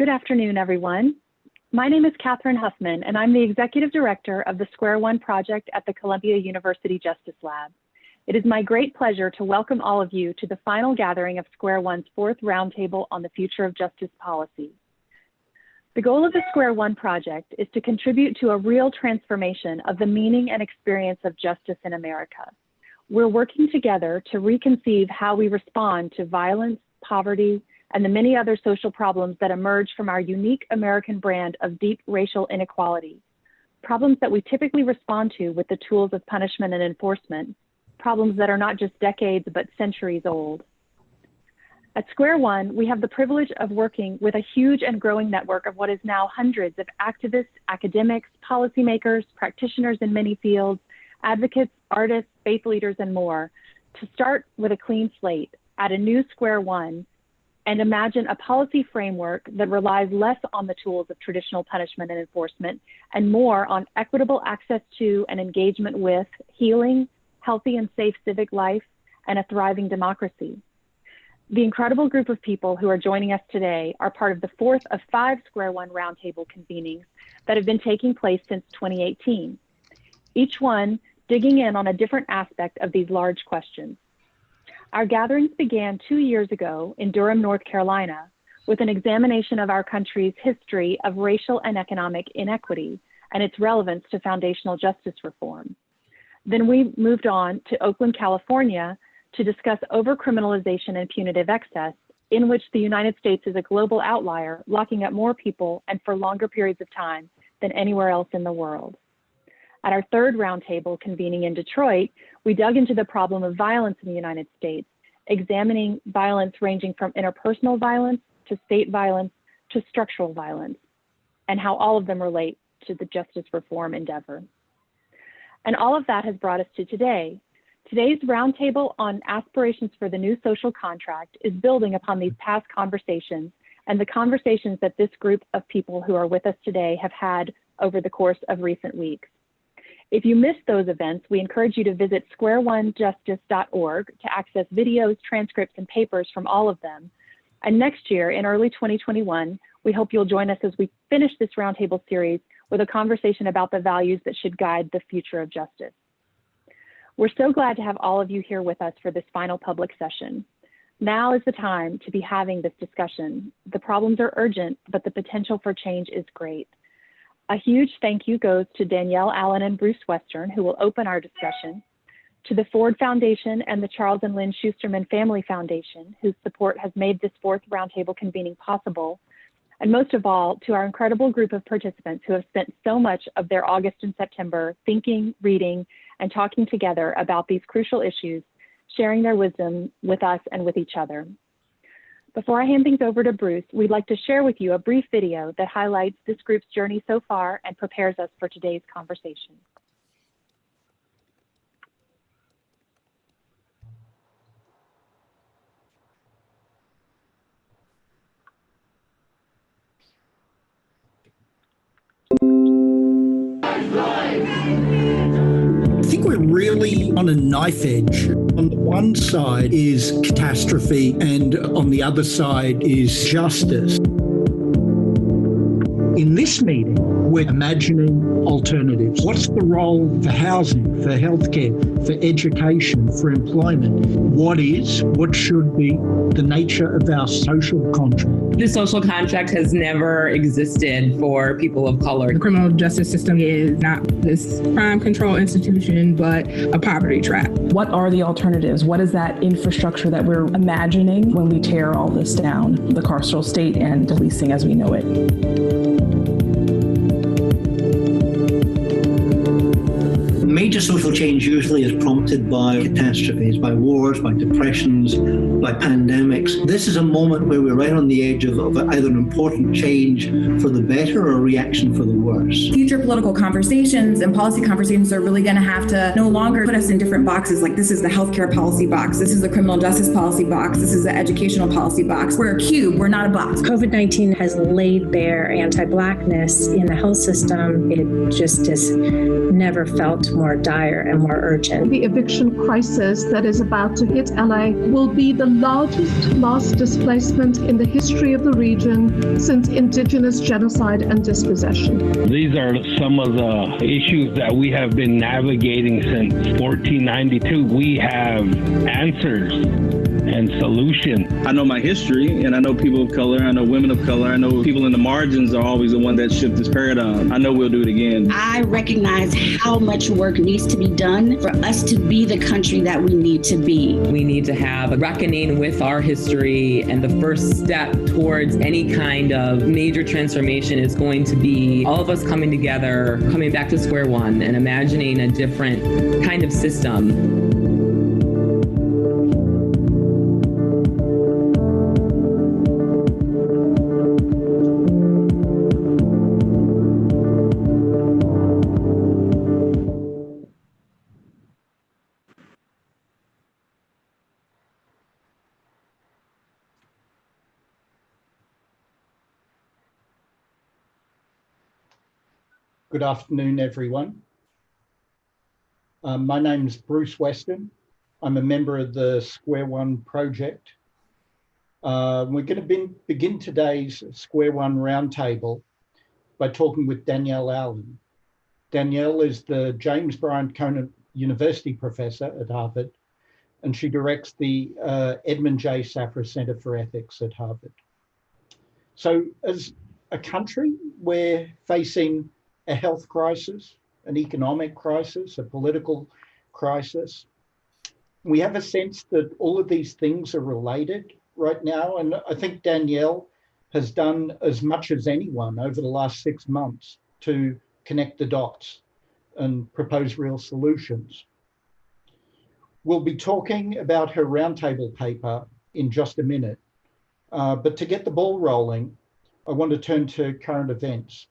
Good afternoon, everyone. My name is Catherine Huffman, and I'm the Executive Director of the Square One Project at the Columbia University Justice Lab. It is my great pleasure to welcome all of you to the final gathering of Square One's fourth Roundtable on the Future of Justice Policy. The goal of the Square One Project is to contribute to a real transformation of the meaning and experience of justice in America. We're working together to reconceive how we respond to violence, poverty, and the many other social problems that emerge from our unique American brand of deep racial inequality, problems that we typically respond to with the tools of punishment and enforcement, problems that are not just decades but centuries old. At Square One, we have the privilege of working with a huge and growing network of what is now hundreds of activists, academics, policymakers, practitioners in many fields, advocates, artists, faith leaders, and more, to start with a clean slate at a new Square One and imagine a policy framework that relies less on the tools of traditional punishment and enforcement and more on equitable access to and engagement with healing, healthy and safe civic life, and a thriving democracy. The incredible group of people who are joining us today are part of the fourth of 5 Square One Roundtable convenings that have been taking place since 2018, each one digging in on a different aspect of these large questions. Our gatherings began 2 years ago in Durham, North Carolina, with an examination of our country's history of racial and economic inequity and its relevance to foundational justice reform. Then we moved on to Oakland, California, to discuss overcriminalization and punitive excess, in which the United States is a global outlier, locking up more people and for longer periods of time than anywhere else in the world. At our third roundtable convening in Detroit, we dug into the problem of violence in the United States, examining violence ranging from interpersonal violence to state violence to structural violence, and how all of them relate to the justice reform endeavor. And all of that has brought us to today. Today's roundtable on aspirations for the new social contract is building upon these past conversations and the conversations that this group of people who are with us today have had over the course of recent weeks. If you missed those events, we encourage you to visit squareonejustice.org to access videos, transcripts, and papers from all of them. And next year, in early 2021, we hope you'll join us as we finish this roundtable series with a conversation about the values that should guide the future of justice. We're so glad to have all of you here with us for this final public session. Now is the time to be having this discussion. The problems are urgent, but the potential for change is great. A huge thank you goes to Danielle Allen and Bruce Weston, who will open our discussion, to the Ford Foundation and the Charles and Lynn Schusterman Family Foundation, whose support has made this fourth roundtable convening possible, and most of all, to our incredible group of participants who have spent so much of their August and September thinking, reading, and talking together about these crucial issues, sharing their wisdom with us and with each other. Before I hand things over to Bruce, we'd like to share with you a brief video that highlights this group's journey so far and prepares us for today's conversation. I think we're really on a knife edge. On the one side is catastrophe, and on the other side is justice. In this meeting, we're imagining alternatives. What's the role for housing, for healthcare, for education, for employment? What should be the nature of our social contract? The social contract has never existed for people of color. The criminal justice system is not this crime control institution, but a poverty trap. What are the alternatives? What is that infrastructure that we're imagining when we tear all this down? The carceral state and policing as we know it. Major social change usually is prompted by catastrophes, by wars, by depressions, by pandemics. This is a moment where we're right on the edge of either an important change for the better or a reaction for the worse. worse. Future political conversations and policy conversations are really going to have to no longer put us in different boxes, like this is the healthcare policy box, this is the criminal justice policy box, this is the educational policy box. We're a cube, we're not a box. COVID-19 has laid bare anti-Blackness in the health system. It just has never felt more dire and more urgent. The eviction crisis that is about to hit LA will be the largest mass displacement in the history of the region since indigenous genocide and dispossession. These are some of the issues that we have been navigating since 1492. We have answers and solution. I know my history, and I know people of color, I know women of color, I know people in the margins are always the one that shift this paradigm. I know we'll do it again. I recognize how much work needs to be done for us to be the country that we need to be. We need to have a reckoning with our history, and the first step towards any kind of major transformation is going to be all of us coming together, coming back to square one, and imagining a different kind of system. Good afternoon, everyone. My name is Bruce Weston. I'm a member of the Square One project. We're going to begin today's Square One Roundtable by talking with Danielle Allen. Danielle is the James Bryant Conant University Professor at Harvard, and she directs the Edmund J. Safra Center for Ethics at Harvard. So as a country, we're facing a health crisis, an economic crisis, a political crisis. We have a sense that all of these things are related right now. And I think Danielle has done as much as anyone over the last 6 months to connect the dots and propose real solutions. We'll be talking about her roundtable paper in just a minute. But to get the ball rolling, I want to turn to current events.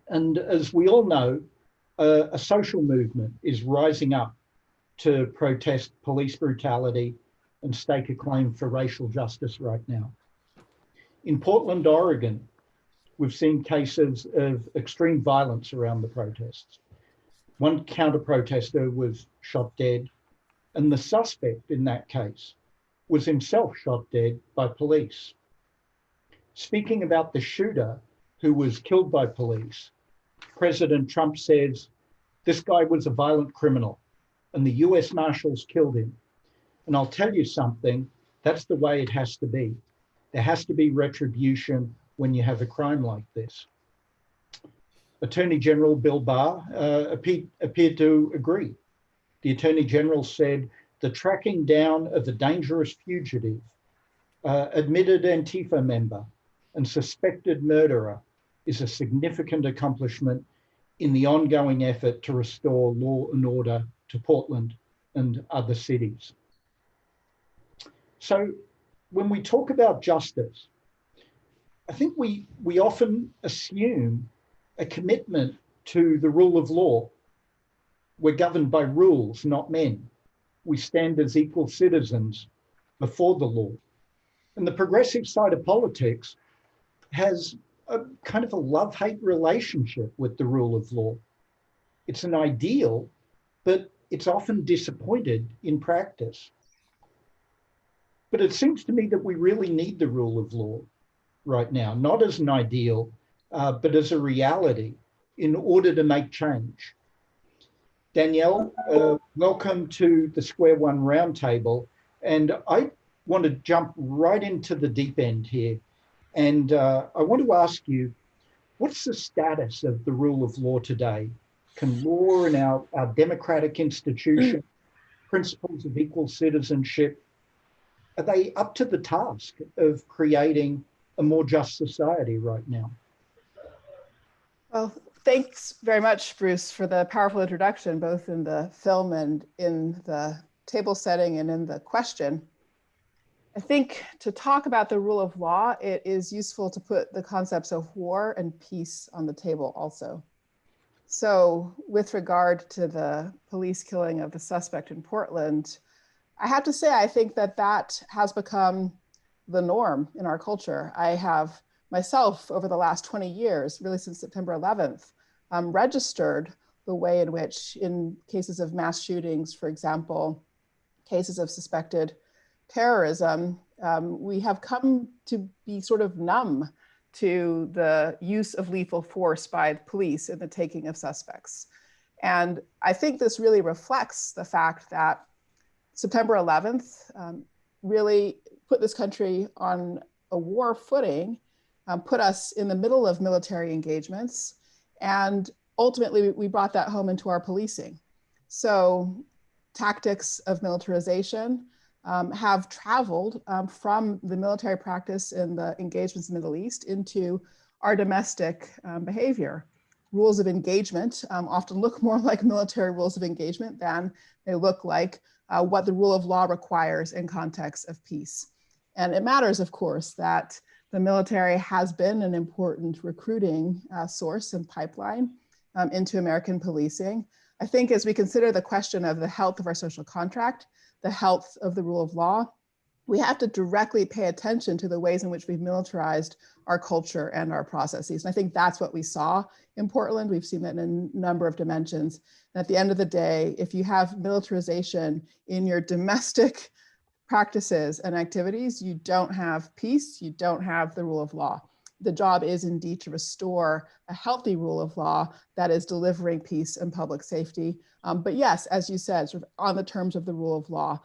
And as we all know, a social movement is rising up to protest police brutality and stake a claim for racial justice right now. In Portland, Oregon, we've seen cases of extreme violence around the protests. One counter-protester was shot dead, and the suspect in that case was himself shot dead by police. Speaking about the shooter who was killed by police, President Trump says, this guy was a violent criminal and the US Marshals killed him. And I'll tell you something, that's the way it has to be. There has to be retribution when you have a crime like this. Attorney General Bill Barr appeared to agree. The Attorney General said the tracking down of a dangerous fugitive, admitted Antifa member, and suspected murderer is a significant accomplishment in the ongoing effort to restore law and order to Portland and other cities. So when we talk about justice, I think we often assume a commitment to the rule of law. We're governed by rules, not men. We stand as equal citizens before the law. And the progressive side of politics has a kind of a love-hate relationship with the rule of law. It's an ideal, but it's often disappointed in practice. But it seems to me that we really need the rule of law right now, not as an ideal, but as a reality in order to make change. Danielle, welcome to the Square One Roundtable. And I want to jump right into the deep end here. And I want to ask you, what's the status of the rule of law today? Can law and our democratic institution, principles of equal citizenship, are they up to the task of creating a more just society right now? Well, thanks very much, Bruce, for the powerful introduction, both in the film and in the table setting and in the question. I think to talk about the rule of law, it is useful to put the concepts of war and peace on the table also. So with regard to the police killing of the suspect in Portland, I have to say, I think that that has become the norm in our culture. I have myself, over the last 20 years, really since September 11th, registered the way in which, in cases of mass shootings, for example, cases of suspected terrorism, we have come to be sort of numb to the use of lethal force by the police in the taking of suspects. And I think this really reflects the fact that September 11th really put this country on a war footing, put us in the middle of military engagements, and ultimately we brought that home into our policing. So tactics of militarization have traveled from the military practice in the engagements in the Middle East into our domestic behavior. Rules of engagement often look more like military rules of engagement than they look like what the rule of law requires in context of peace. And it matters, of course, that the military has been an important recruiting source and pipeline into American policing. I think as we consider the question of the health of our social contract, the health of the rule of law, we have to directly pay attention to the ways in which we've militarized our culture and our processes. And I think that's what we saw in Portland. We've seen that in a number of dimensions. And at the end of the day, if you have militarization in your domestic practices and activities, you don't have peace, you don't have the rule of law. The job is indeed to restore a healthy rule of law that is delivering peace and public safety. But yes, as you said, sort of on the terms of the rule of law,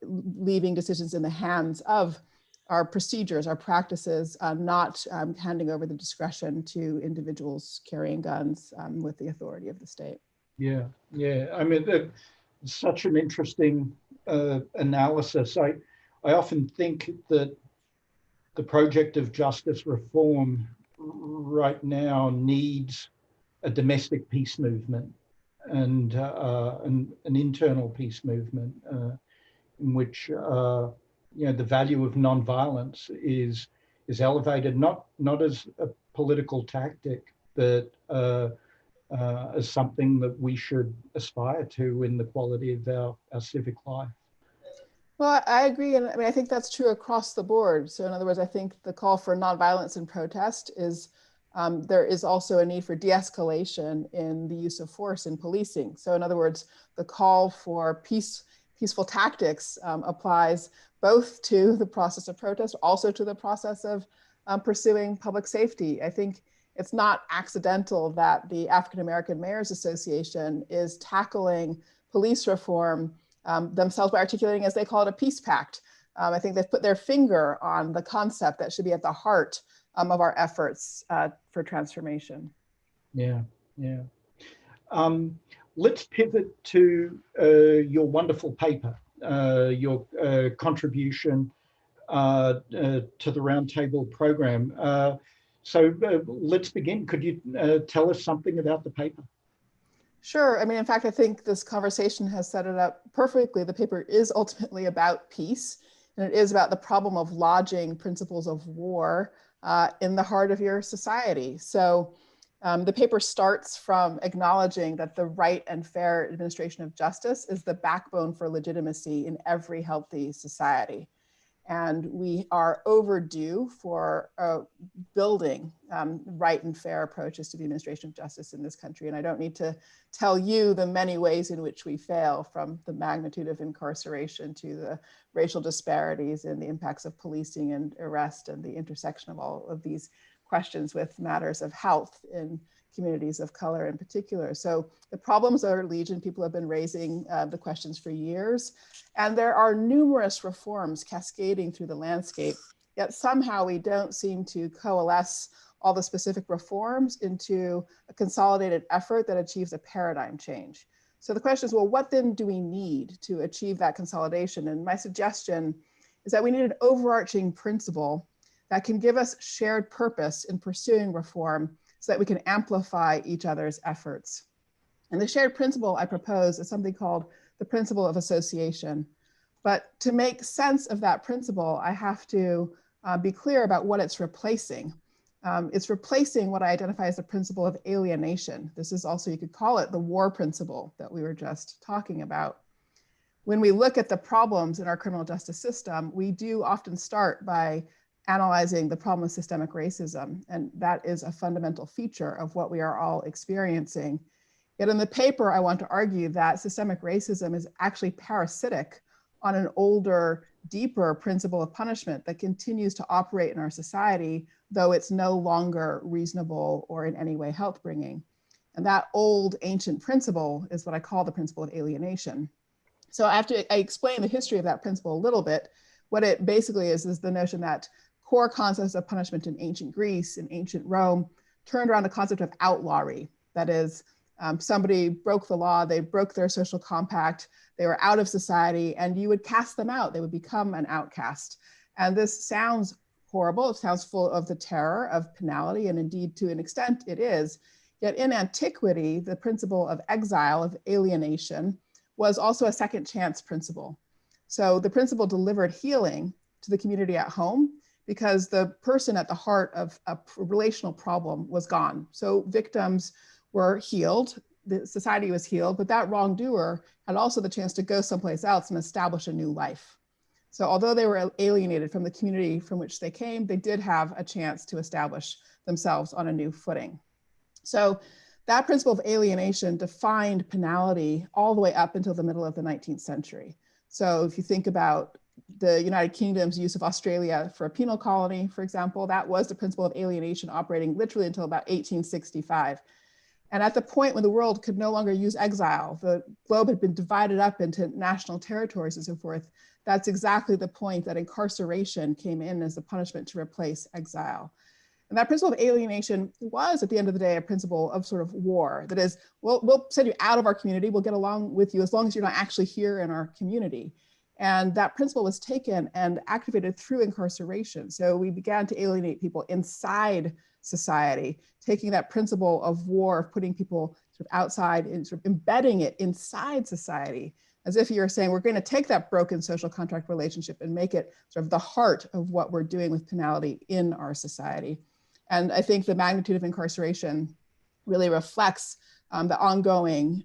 leaving decisions in the hands of our procedures, our practices, not handing over the discretion to individuals carrying guns with the authority of the state. Yeah, yeah. I mean, it's such an interesting analysis. I often think that the project of justice reform right now needs a domestic peace movement and an internal peace movement in which the value of nonviolence is elevated not as a political tactic, but as something that we should aspire to in the quality of our civic life. Well, I agree. And I mean, I think that's true across the board. So in other words, I think the call for nonviolence and protest is, there is also a need for de-escalation in the use of force in policing. So in other words, the call for peaceful tactics applies both to the process of protest, also to the process of pursuing public safety. I think it's not accidental that the African American Mayors Association is tackling police reform themselves by articulating, as they call it, a peace pact. I think they've put their finger on the concept that should be at the heart of our efforts for transformation. Yeah, yeah. Let's pivot to your wonderful paper, your contribution to the Roundtable program. So let's begin. Could you tell us something about the paper? Sure. I mean, in fact, I think this conversation has set it up perfectly. The paper is ultimately about peace, and it is about the problem of lodging principles of war in the heart of your society. So the paper starts from acknowledging that the right and fair administration of justice is the backbone for legitimacy in every healthy society. And we are overdue for building right and fair approaches to the administration of justice in this country. And I don't need to tell you the many ways in which we fail, from the magnitude of incarceration to the racial disparities and the impacts of policing and arrest and the intersection of all of these questions with matters of health in communities of color in particular. So the problems are legion. People have been raising the questions for years. And there are numerous reforms cascading through the landscape, yet somehow we don't seem to coalesce all the specific reforms into a consolidated effort that achieves a paradigm change. So the question is, well, what then do we need to achieve that consolidation? And my suggestion is that we need an overarching principle that can give us shared purpose in pursuing reform so that we can amplify each other's efforts. And the shared principle I propose is something called the principle of association. But to make sense of that principle, I have to be clear about what it's replacing. It's replacing what I identify as the principle of alienation. This is also, you could call it the war principle that we were just talking about. When we look at the problems in our criminal justice system, we do often start by analyzing the problem of systemic racism, and that is a fundamental feature of what we are all experiencing. Yet in the paper, I want to argue that systemic racism is actually parasitic on an older, deeper principle of punishment that continues to operate in our society, though it's no longer reasonable or in any way health-bringing. And that old ancient principle is what I call the principle of alienation. So I explain the history of that principle a little bit. What it basically is the notion that core concepts of punishment in ancient Greece and ancient Rome turned around the concept of outlawry. That is, somebody broke the law, they broke their social compact, they were out of society, and you would cast them out. They would become an outcast. And this sounds horrible. It sounds full of the terror of penalty, and indeed, to an extent, it is. Yet in antiquity, the principle of exile, of alienation, was also a second chance principle. So the principle delivered healing to the community at home because the person at the heart of a relational problem was gone. So victims were healed, the society was healed, but that wrongdoer had also the chance to go someplace else and establish a new life. So although they were alienated from the community from which they came, they did have a chance to establish themselves on a new footing. So that principle of alienation defined penalty all the way up until the middle of the 19th century. So if you think about the United Kingdom's use of Australia for a penal colony, for example, that was the principle of alienation operating literally until about 1865. And at the point when the world could no longer use exile, the globe had been divided up into national territories and so forth. That's exactly the point that incarceration came in as the punishment to replace exile. And that principle of alienation was, at the end of the day, a principle of sort of war. That is, we'll send you out of our community, we'll get along with you as long as you're not actually here in our community. And that principle was taken and activated through incarceration. So we began to alienate people inside society, taking that principle of war, of putting people sort of outside and sort of embedding it inside society, as if you're saying, we're going to take that broken social contract relationship and make it sort of the heart of what we're doing with penalty in our society. And I think the magnitude of incarceration really reflects the ongoing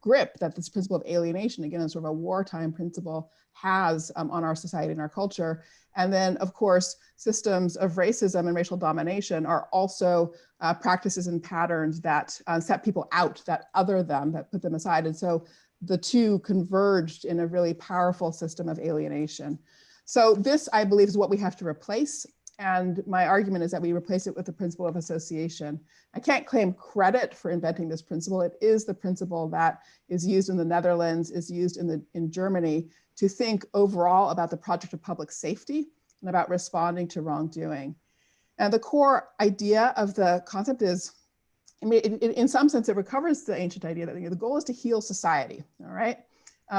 grip that this principle of alienation, again, is sort of a wartime principle, has on our society and our culture. And then, of course, systems of racism and racial domination are also practices and patterns that set people out, that other them, that put them aside. And so the two converged in a really powerful system of alienation. So this, I believe, is what we have to replace. And my argument is that we replace it with the principle of association. I can't claim credit for inventing this principle. It is the principle that is used in the Netherlands, is used in Germany to think overall about the project of public safety and about responding to wrongdoing. And the core idea of the concept is, I mean, in some sense, it recovers the ancient idea that the goal is to heal society, all right?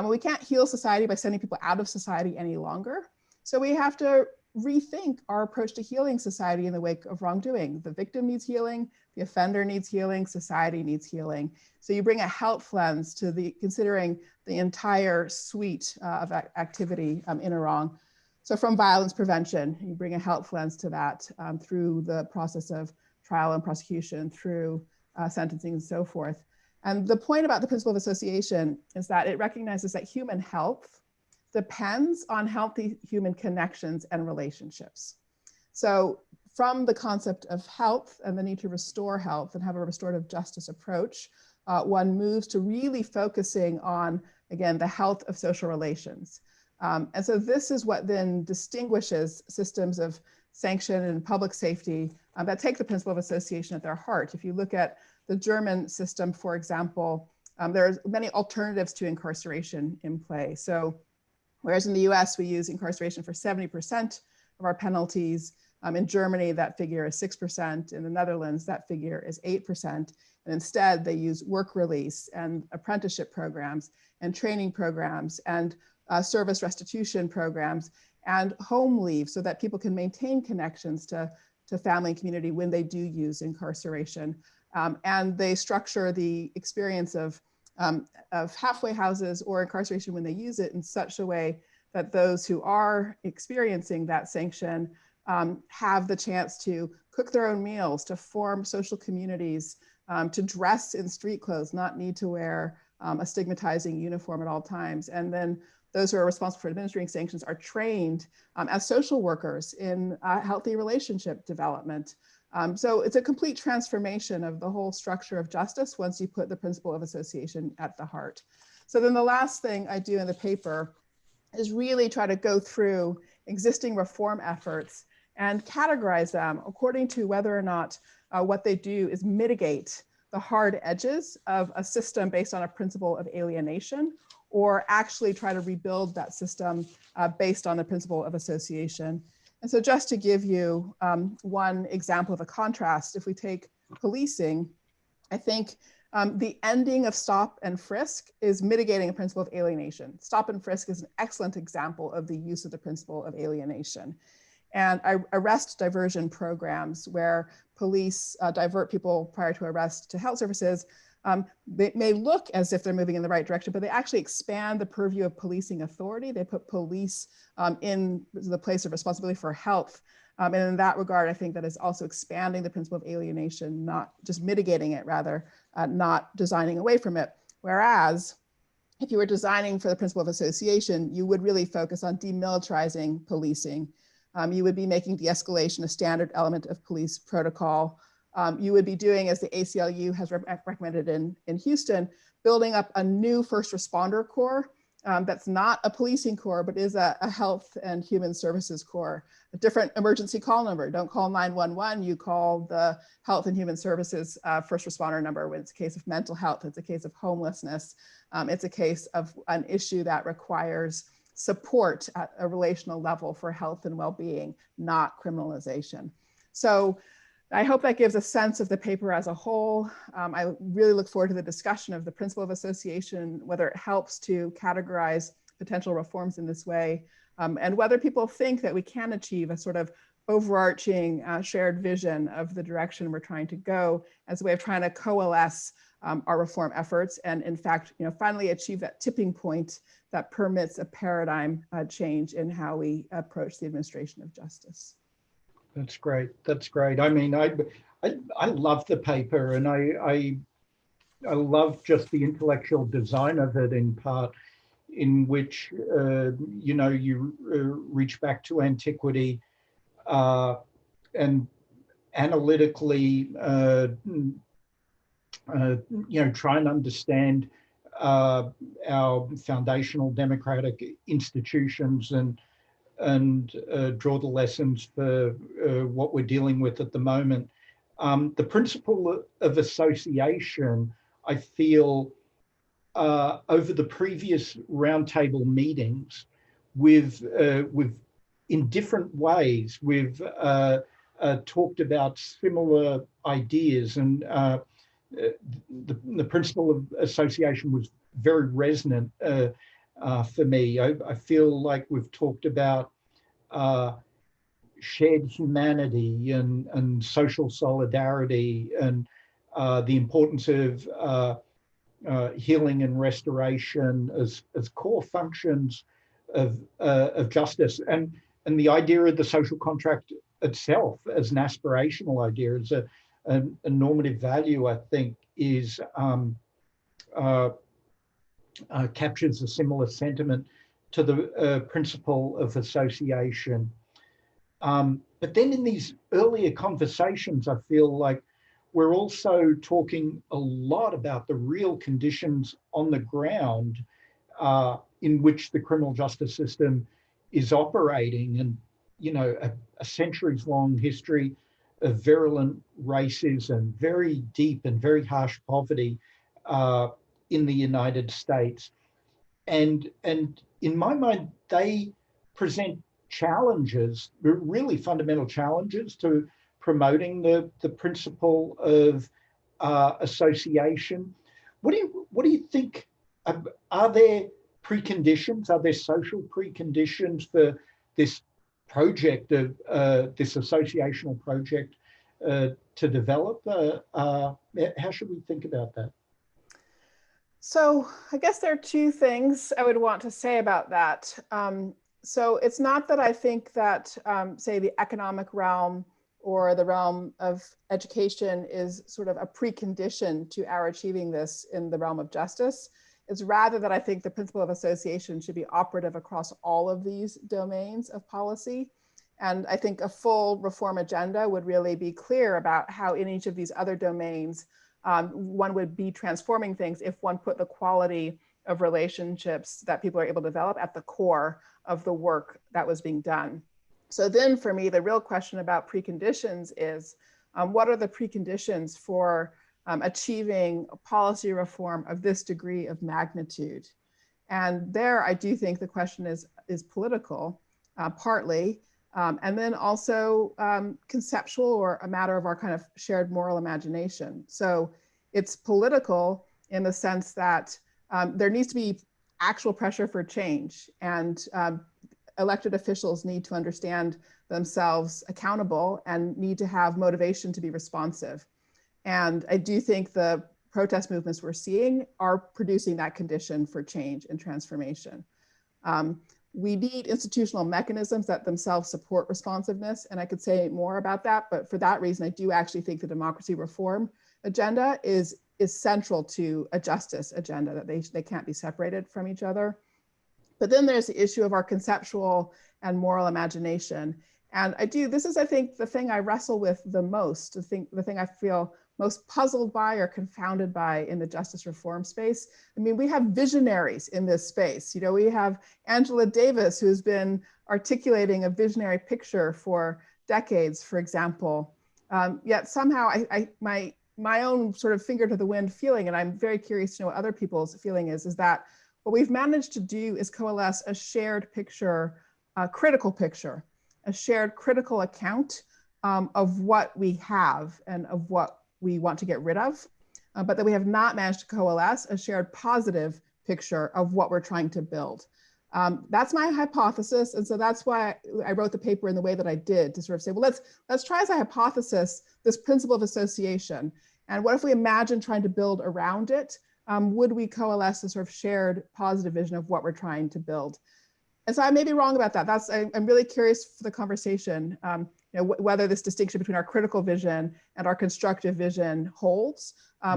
We can't heal society by sending people out of society any longer. So we have to rethink our approach to healing society in the wake of wrongdoing. The victim needs healing, the offender needs healing, society needs healing. So you bring a health lens to considering the entire suite of activity in a wrong. So from violence prevention, you bring a health lens to that through the process of trial and prosecution, through sentencing and so forth. And the point about the principle of association is that it recognizes that human health depends on healthy human connections and relationships. So from the concept of health and the need to restore health and have a restorative justice approach, one moves to really focusing on, again, the health of social relations. And so this is what then distinguishes systems of sanction and public safety that take the principle of association at their heart. If you look at the German system, for example, there are many alternatives to incarceration in play. So whereas in the US, we use incarceration for 70% of our penalties, in Germany, that figure is 6%. In the Netherlands, that figure is 8%. And instead, they use work release and apprenticeship programs and training programs and service restitution programs and home leave so that people can maintain connections to family and community when they do use incarceration. And they structure the experience of of halfway houses or incarceration when they use it in such a way that those who are experiencing that sanction have the chance to cook their own meals, to form social communities, to dress in street clothes, not need to wear a stigmatizing uniform at all times. And then those who are responsible for administering sanctions are trained as social workers in healthy relationship development. So it's a complete transformation of the whole structure of justice once you put the principle of association at the heart. So then the last thing I do in the paper is really try to go through existing reform efforts and categorize them according to whether or not what they do is mitigate the hard edges of a system based on a principle of alienation, or actually try to rebuild that system based on the principle of association. And so just to give you one example of a contrast, if we take policing, I think the ending of stop and frisk is mitigating a principle of alienation. Stop and frisk is an excellent example of the use of the principle of alienation. And arrest diversion programs where police divert people prior to arrest to health services, they may look as if they're moving in the right direction, but they actually expand the purview of policing authority. They put police in the place of responsibility for health. And in that regard, I think that is also expanding the principle of alienation, not just mitigating it, rather not designing away from it. Whereas if you were designing for the principle of association, you would really focus on demilitarizing policing. You would be making de-escalation a standard element of police protocol. You would be doing, as the ACLU has recommended in Houston, building up a new first responder corps that's not a policing corps, but is a health and human services corps, a different emergency call number. Don't call 911, you call the health and human services first responder number when it's a case of mental health, it's a case of homelessness, it's a case of an issue that requires support at a relational level for health and well-being, not criminalization. So I hope that gives a sense of the paper as a whole. I really look forward to the discussion of the principle of association, whether it helps to categorize potential reforms in this way, and whether people think that we can achieve a sort of overarching shared vision of the direction we're trying to go as a way of trying to coalesce our reform efforts and, in fact, finally achieve that tipping point that permits a paradigm change in how we approach the administration of justice. That's great. That's great. I mean, I love the paper, and I love just the intellectual design of it, in part, in which you reach back to antiquity and analytically try and understand our foundational democratic institutions and draw the lessons for what we're dealing with at the moment. The principle of association, I feel, over the previous roundtable meetings, we've in different ways, we've talked about similar ideas, and the principle of association was very resonant for me. I feel like we've talked about shared humanity and social solidarity and the importance of healing and restoration as core functions of justice, and the idea of the social contract itself as an aspirational idea, as a normative value, I think, is captures a similar sentiment to the principle of association. But then in these earlier conversations, I feel like we're also talking a lot about the real conditions on the ground in which the criminal justice system is operating, and a centuries-long history of virulent racism, very deep and very harsh poverty in the United States. And in my mind, they present challenges, really fundamental challenges to promoting the principle of association. What do you think? Are there preconditions? Are there social preconditions for this project of this associational project to develop? How should we think about that? So I guess there are two things I would want to say about that. So it's not that I think that, say, the economic realm or the realm of education is sort of a precondition to our achieving this in the realm of justice. It's rather that I think the principle of association should be operative across all of these domains of policy. And I think a full reform agenda would really be clear about how in each of these other domains, one would be transforming things if one put the quality of relationships that people are able to develop at the core of the work that was being done. So then for me, the real question about preconditions is, what are the preconditions for achieving policy reform of this degree of magnitude? And there, I do think the question is political, partly, and then also conceptual, or a matter of our kind of shared moral imagination. So it's political in the sense that there needs to be actual pressure for change, and elected officials need to understand themselves accountable and need to have motivation to be responsive. And I do think the protest movements we're seeing are producing that condition for change and transformation. We need institutional mechanisms that themselves support responsiveness, and I could say more about that, but for that reason, I do actually think the democracy reform agenda is central to a justice agenda, that they can't be separated from each other. But then there's the issue of our conceptual and moral imagination. And this is, I think, the thing I wrestle with the most, the thing I feel most puzzled by or confounded by in the justice reform space. I mean, we have visionaries in this space. You know, we have Angela Davis, who's been articulating a visionary picture for decades, for example. Yet somehow my own sort of finger to the wind feeling, and I'm very curious to know what other people's feeling is that what we've managed to do is coalesce a shared picture, a critical picture, a shared critical account of what we have and of what we want to get rid of, but that we have not managed to coalesce a shared positive picture of what we're trying to build. That's my hypothesis, and so that's why I wrote the paper in the way that I did, to sort of say, well, let's try as a hypothesis this principle of association, and what if we imagine trying to build around it? Would we coalesce a sort of shared positive vision of what we're trying to build? And so I may be wrong about that. I'm really curious for the conversation, whether this distinction between our critical vision and our constructive vision holds,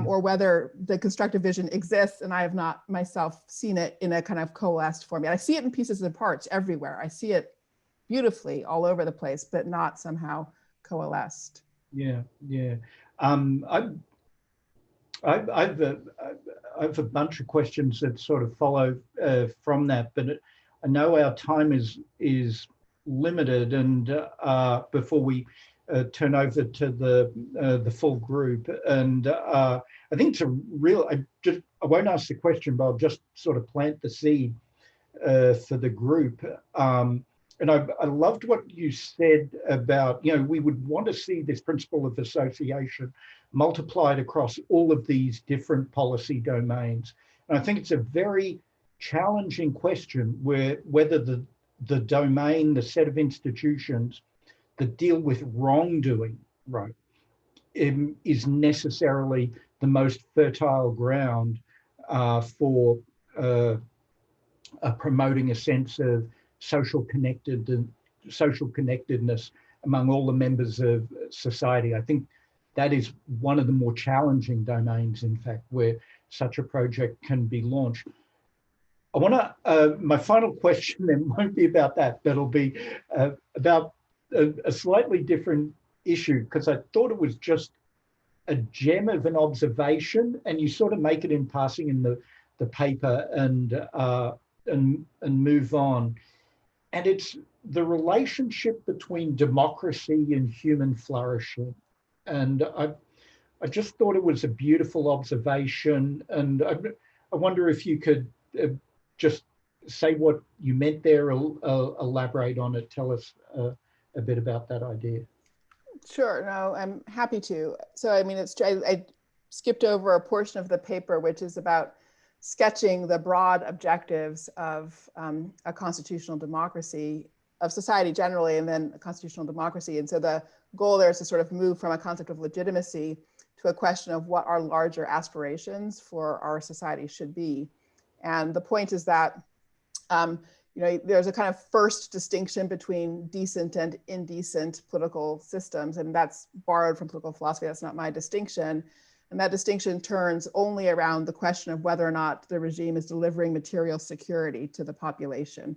or whether the constructive vision exists and I have not myself seen it in a kind of coalesced form yet. I see it in pieces and parts everywhere. I see it beautifully all over the place, but not somehow coalesced. Yeah. I have a bunch of questions that sort of follow from that, but I know our time is limited, and before we turn over to the full group, and I think it's a real. I won't ask the question, but I'll just sort of plant the seed for the group. And I loved what you said about, we would want to see this principle of association multiplied across all of these different policy domains. And I think it's a very challenging question whether the domain, the set of institutions that deal with wrongdoing, right, is necessarily the most fertile ground for promoting a sense of social connectedness among all the members of society. I think that is one of the more challenging domains, in fact, where such a project can be launched. I want to, my final question then won't be about that, but it'll be about a slightly different issue, because I thought it was just a gem of an observation, and you sort of make it in passing in the paper and move on. And it's the relationship between democracy and human flourishing. And I just thought it was a beautiful observation. And I wonder if you could just say what you meant there, elaborate on it, tell us a bit about that idea. Sure, no, I'm happy to. So, I mean, I skipped over a portion of the paper, which is about sketching the broad objectives of a constitutional democracy, of society generally, and then a constitutional democracy. And so the goal there is to sort of move from a concept of legitimacy to a question of what our larger aspirations for our society should be. And the point is that there's a kind of first distinction between decent and indecent political systems, and that's borrowed from political philosophy. That's not my distinction. And that distinction turns only around the question of whether or not the regime is delivering material security to the population.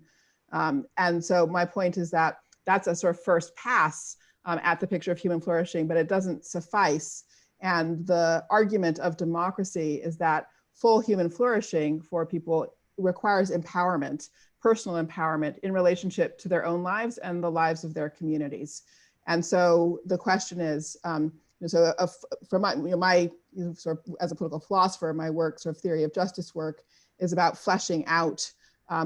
And so my point is that that's a sort of first pass at the picture of human flourishing, but it doesn't suffice. And the argument of democracy is that full human flourishing for people requires empowerment, personal empowerment in relationship to their own lives and the lives of their communities. And so the question is, from my sort of as a political philosopher, my work, sort of theory of justice work, is about fleshing out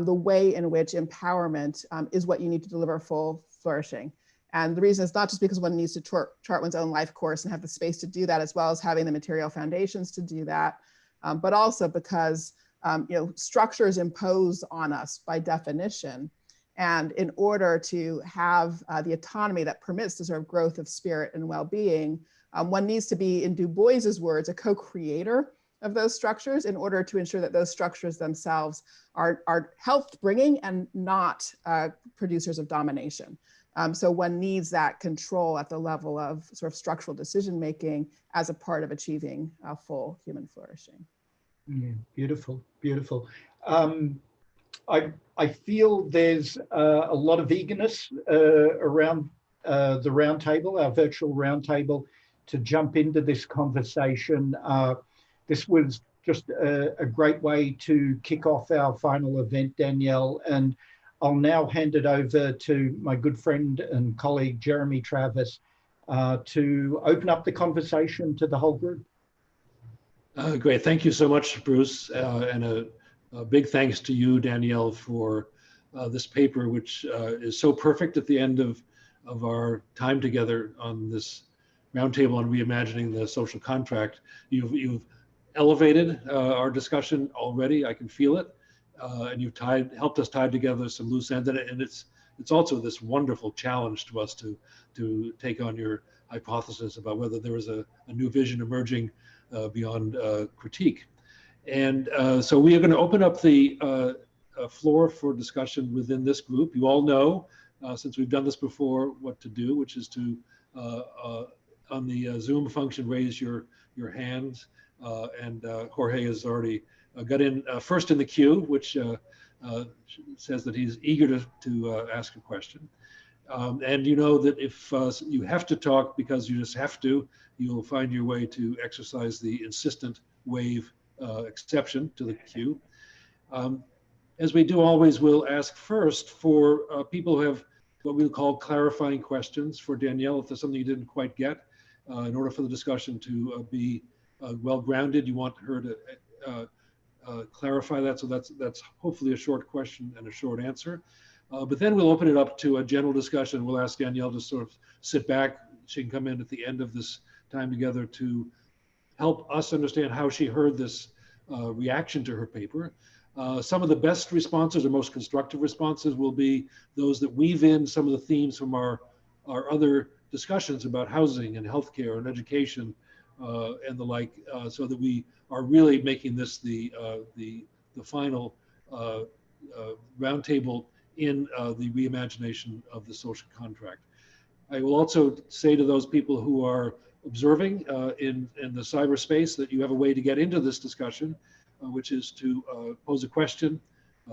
the way in which empowerment is what you need to deliver full flourishing. And the reason is not just because one needs to chart one's own life course and have the space to do that, as well as having the material foundations to do that, but also because structures impose on us by definition. And in order to have the autonomy that permits the sort of growth of spirit and well-being, one needs to be, in Du Bois's words, a co-creator of those structures in order to ensure that those structures themselves are health-bringing and not producers of domination. So one needs that control at the level of sort of structural decision-making as a part of achieving full human flourishing. Yeah, beautiful, beautiful. I feel there's a lot of eagerness around the roundtable, our virtual roundtable, to jump into this conversation. This was just a great way to kick off our final event, Danielle, and I'll now hand it over to my good friend and colleague, Jeremy Travis, to open up the conversation to the whole group. Great, thank you so much, Bruce, and a big thanks to you, Danielle, for this paper, which is so perfect at the end of our time together on this roundtable on reimagining the social contract. You've elevated our discussion already. I can feel it, and you've helped us tie together some loose ends, and it's also this wonderful challenge to us to take on your hypothesis about whether there is a new vision emerging beyond critique. And so we are going to open up the floor for discussion within this group. You all know, since we've done this before, what to do, which is to, on the Zoom function, raise your hands. And Jorge has already got in first in the queue, which says that he's eager to ask a question. And you know that if you have to talk because you just have to, you'll find your way to exercise the insistent wave exception to the queue. As we do always, we'll ask first for people who have what we'll call clarifying questions for Danielle. If there's something you didn't quite get, in order for the discussion to be well-grounded, you want her to clarify that. So that's hopefully a short question and a short answer. But then we'll open it up to a general discussion. We'll ask Danielle to sort of sit back. She can come in at the end of this time together to help us understand how she heard this reaction to her paper. Some of the best responses or most constructive responses will be those that weave in some of the themes from our other discussions about housing and healthcare and education and the like, so that we are really making this the final roundtable in the reimagination of the social contract. I will also say to those people who are observing in the cyberspace that you have a way to get into this discussion, which is to pose a question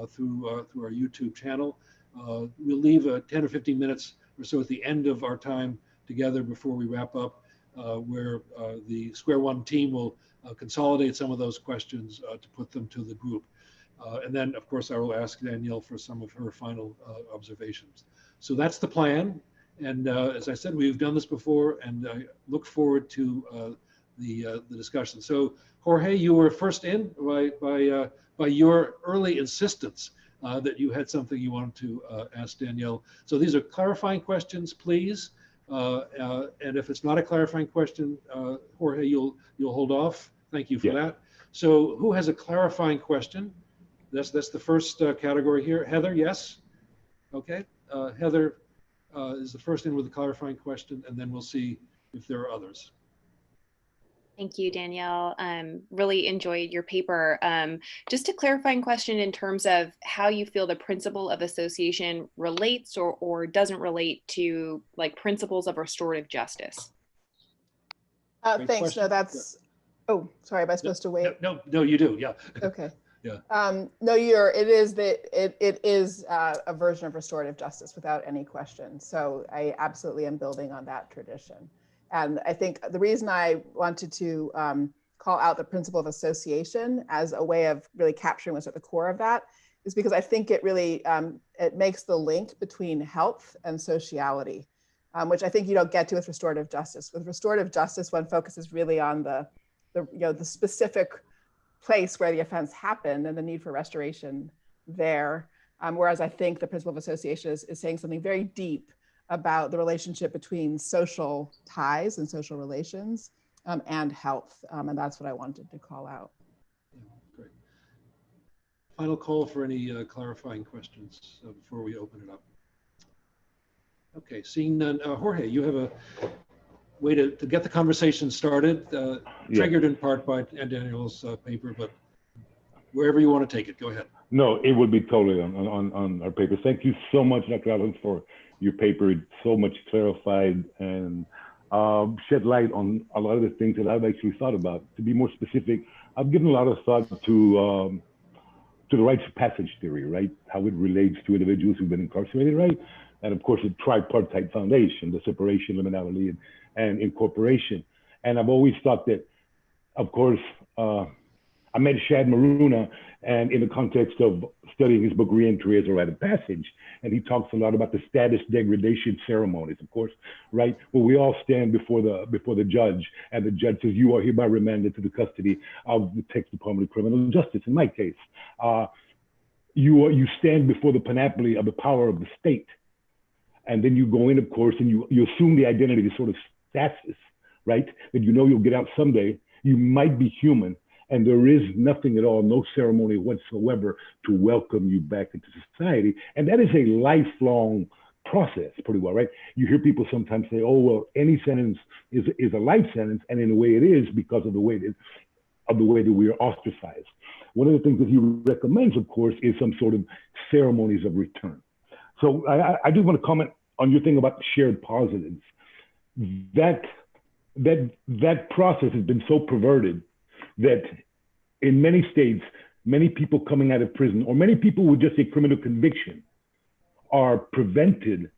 through our YouTube channel. We'll leave 10 or 15 minutes or so at the end of our time together before we wrap up, where the Square One team will consolidate some of those questions to put them to the group. And then, of course, I will ask Danielle for some of her final observations. So that's the plan. And as I said, we've done this before, and I look forward to the discussion. So, Jorge, you were first in by your early insistence that you had something you wanted to ask Danielle. So these are clarifying questions, please. And if it's not a clarifying question, Jorge, you'll hold off. Thank you for that. So who has a clarifying question? That's the first category here. Heather, yes? Okay. Heather is the first in with a clarifying question, and then we'll see if there are others. Thank you, Danielle. Really enjoyed your paper. Just a clarifying question in terms of how you feel the principle of association relates or doesn't relate to like principles of restorative justice. Thanks. Question. No, that's. Oh, sorry. Am I supposed to wait? No, you do. Yeah. Okay. Yeah. No, it is a version of restorative justice without any question. So I absolutely am building on that tradition. And I think the reason I wanted to call out the principle of association as a way of really capturing what's at the core of that is because I think it really, it makes the link between health and sociality, which I think you don't get to with restorative justice. With restorative justice, one focuses really on the specific place where the offense happened and the need for restoration there. Whereas I think the principle of association is saying something very deep about the relationship between social ties and social relations and health. And that's what I wanted to call out. Great. Final call for any clarifying questions before we open it up. Okay, seeing none. Jorge, you have a way to get the conversation started, triggered in part by Danielle's paper, but wherever you want to take it, go ahead. No, it would be totally on our paper. Thank you so much, Dr. Allen, for your paper. It so much clarified and shed light on a lot of the things that I've actually thought about. To be more specific, I've given a lot of thought to the rites of passage theory, right? How it relates to individuals who've been incarcerated, right? And of course, the tripartite foundation, the separation, liminality, and incorporation. And I've always thought that, of course, I met Shad Maruna, and in the context of studying his book, Reentry as a Rite of Passage, and he talks a lot about the status degradation ceremonies, of course, right? Where we all stand before the judge, and the judge says, you are hereby remanded to the custody of the Texas Department of Criminal Justice. In my case, you stand before the panoply of the power of the state. And then you go in, of course, and you assume the identity, the sort of status, right? That you know you'll get out someday. You might be human, and there is nothing at all, no ceremony whatsoever to welcome you back into society. And that is a lifelong process, pretty well, right? You hear people sometimes say, oh, well, any sentence is a life sentence, and in a way it is because of the way that we are ostracized. One of the things that he recommends, of course, is some sort of ceremonies of return. So I do want to comment on your thing about shared positives. That process has been so perverted that in many states, many people coming out of prison, or many people with just a criminal conviction, are prevented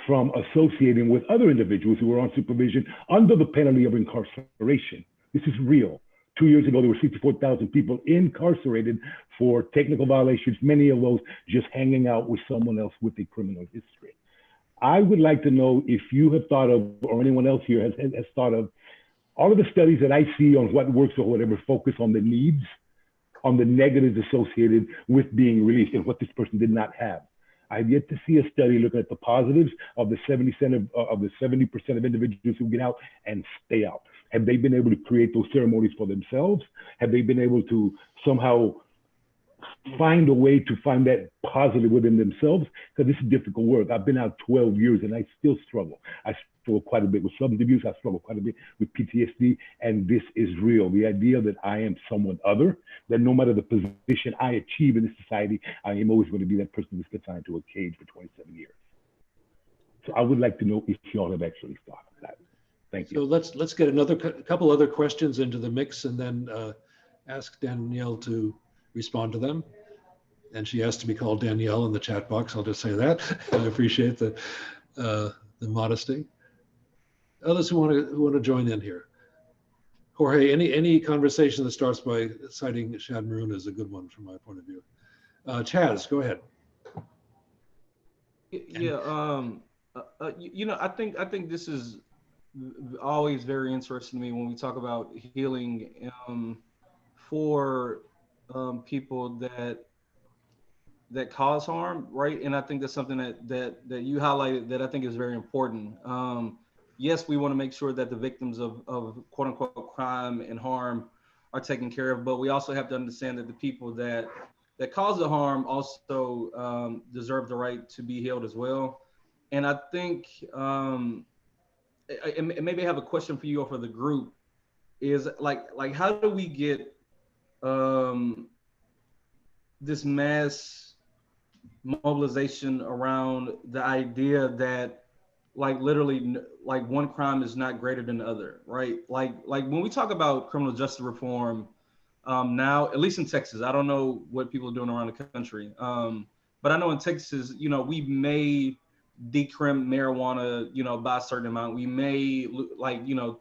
from associating with other individuals who are on supervision under the penalty of incarceration. This is real. 2 years ago, there were 64,000 people incarcerated for technical violations, many of those just hanging out with someone else with a criminal history. I would like to know if you have thought of, or anyone else here has thought of, all of the studies that I see on what works or whatever focus on the needs, on the negatives associated with being released and what this person did not have. I've yet to see a study looking at the positives of the 70% of individuals who get out and stay out. Have they been able to create those ceremonies for themselves? Have they been able to somehow find a way to find that positive within themselves? Because this is difficult work. I've been out 12 years and I still struggle. I struggle quite a bit with substance abuse. I struggle quite a bit with PTSD. And this is real. The idea that I am someone other, that no matter the position I achieve in this society, I am always going to be that person that's consigned to a cage for 27 years. So I would like to know if y'all have actually thought of that. Thank you. So let's get another couple other questions into the mix and then ask Danielle to respond to them. And she asked to be called Danielle in the chat box. I'll just say that. I appreciate the modesty. Others who want to join in here. Jorge, any conversation that starts by citing Shad Maruna is a good one from my point of view. Chaz, go ahead. Yeah, I think this is always very interesting to me when we talk about healing for people that cause harm, right? And I think that's something that you highlighted that I think is very important. Yes, we want to make sure that the victims of quote unquote crime and harm are taken care of, but we also have to understand that the people that cause the harm also deserve the right to be healed as well. And I think, and maybe I have a question for you or for the group, is like how do we get this mass mobilization around the idea that like literally like one crime is not greater than the other, right? Like when we talk about criminal justice reform now, at least in Texas, I don't know what people are doing around the country, but I know in Texas, you know, we may decrim marijuana, you know, by a certain amount. We may like, you know,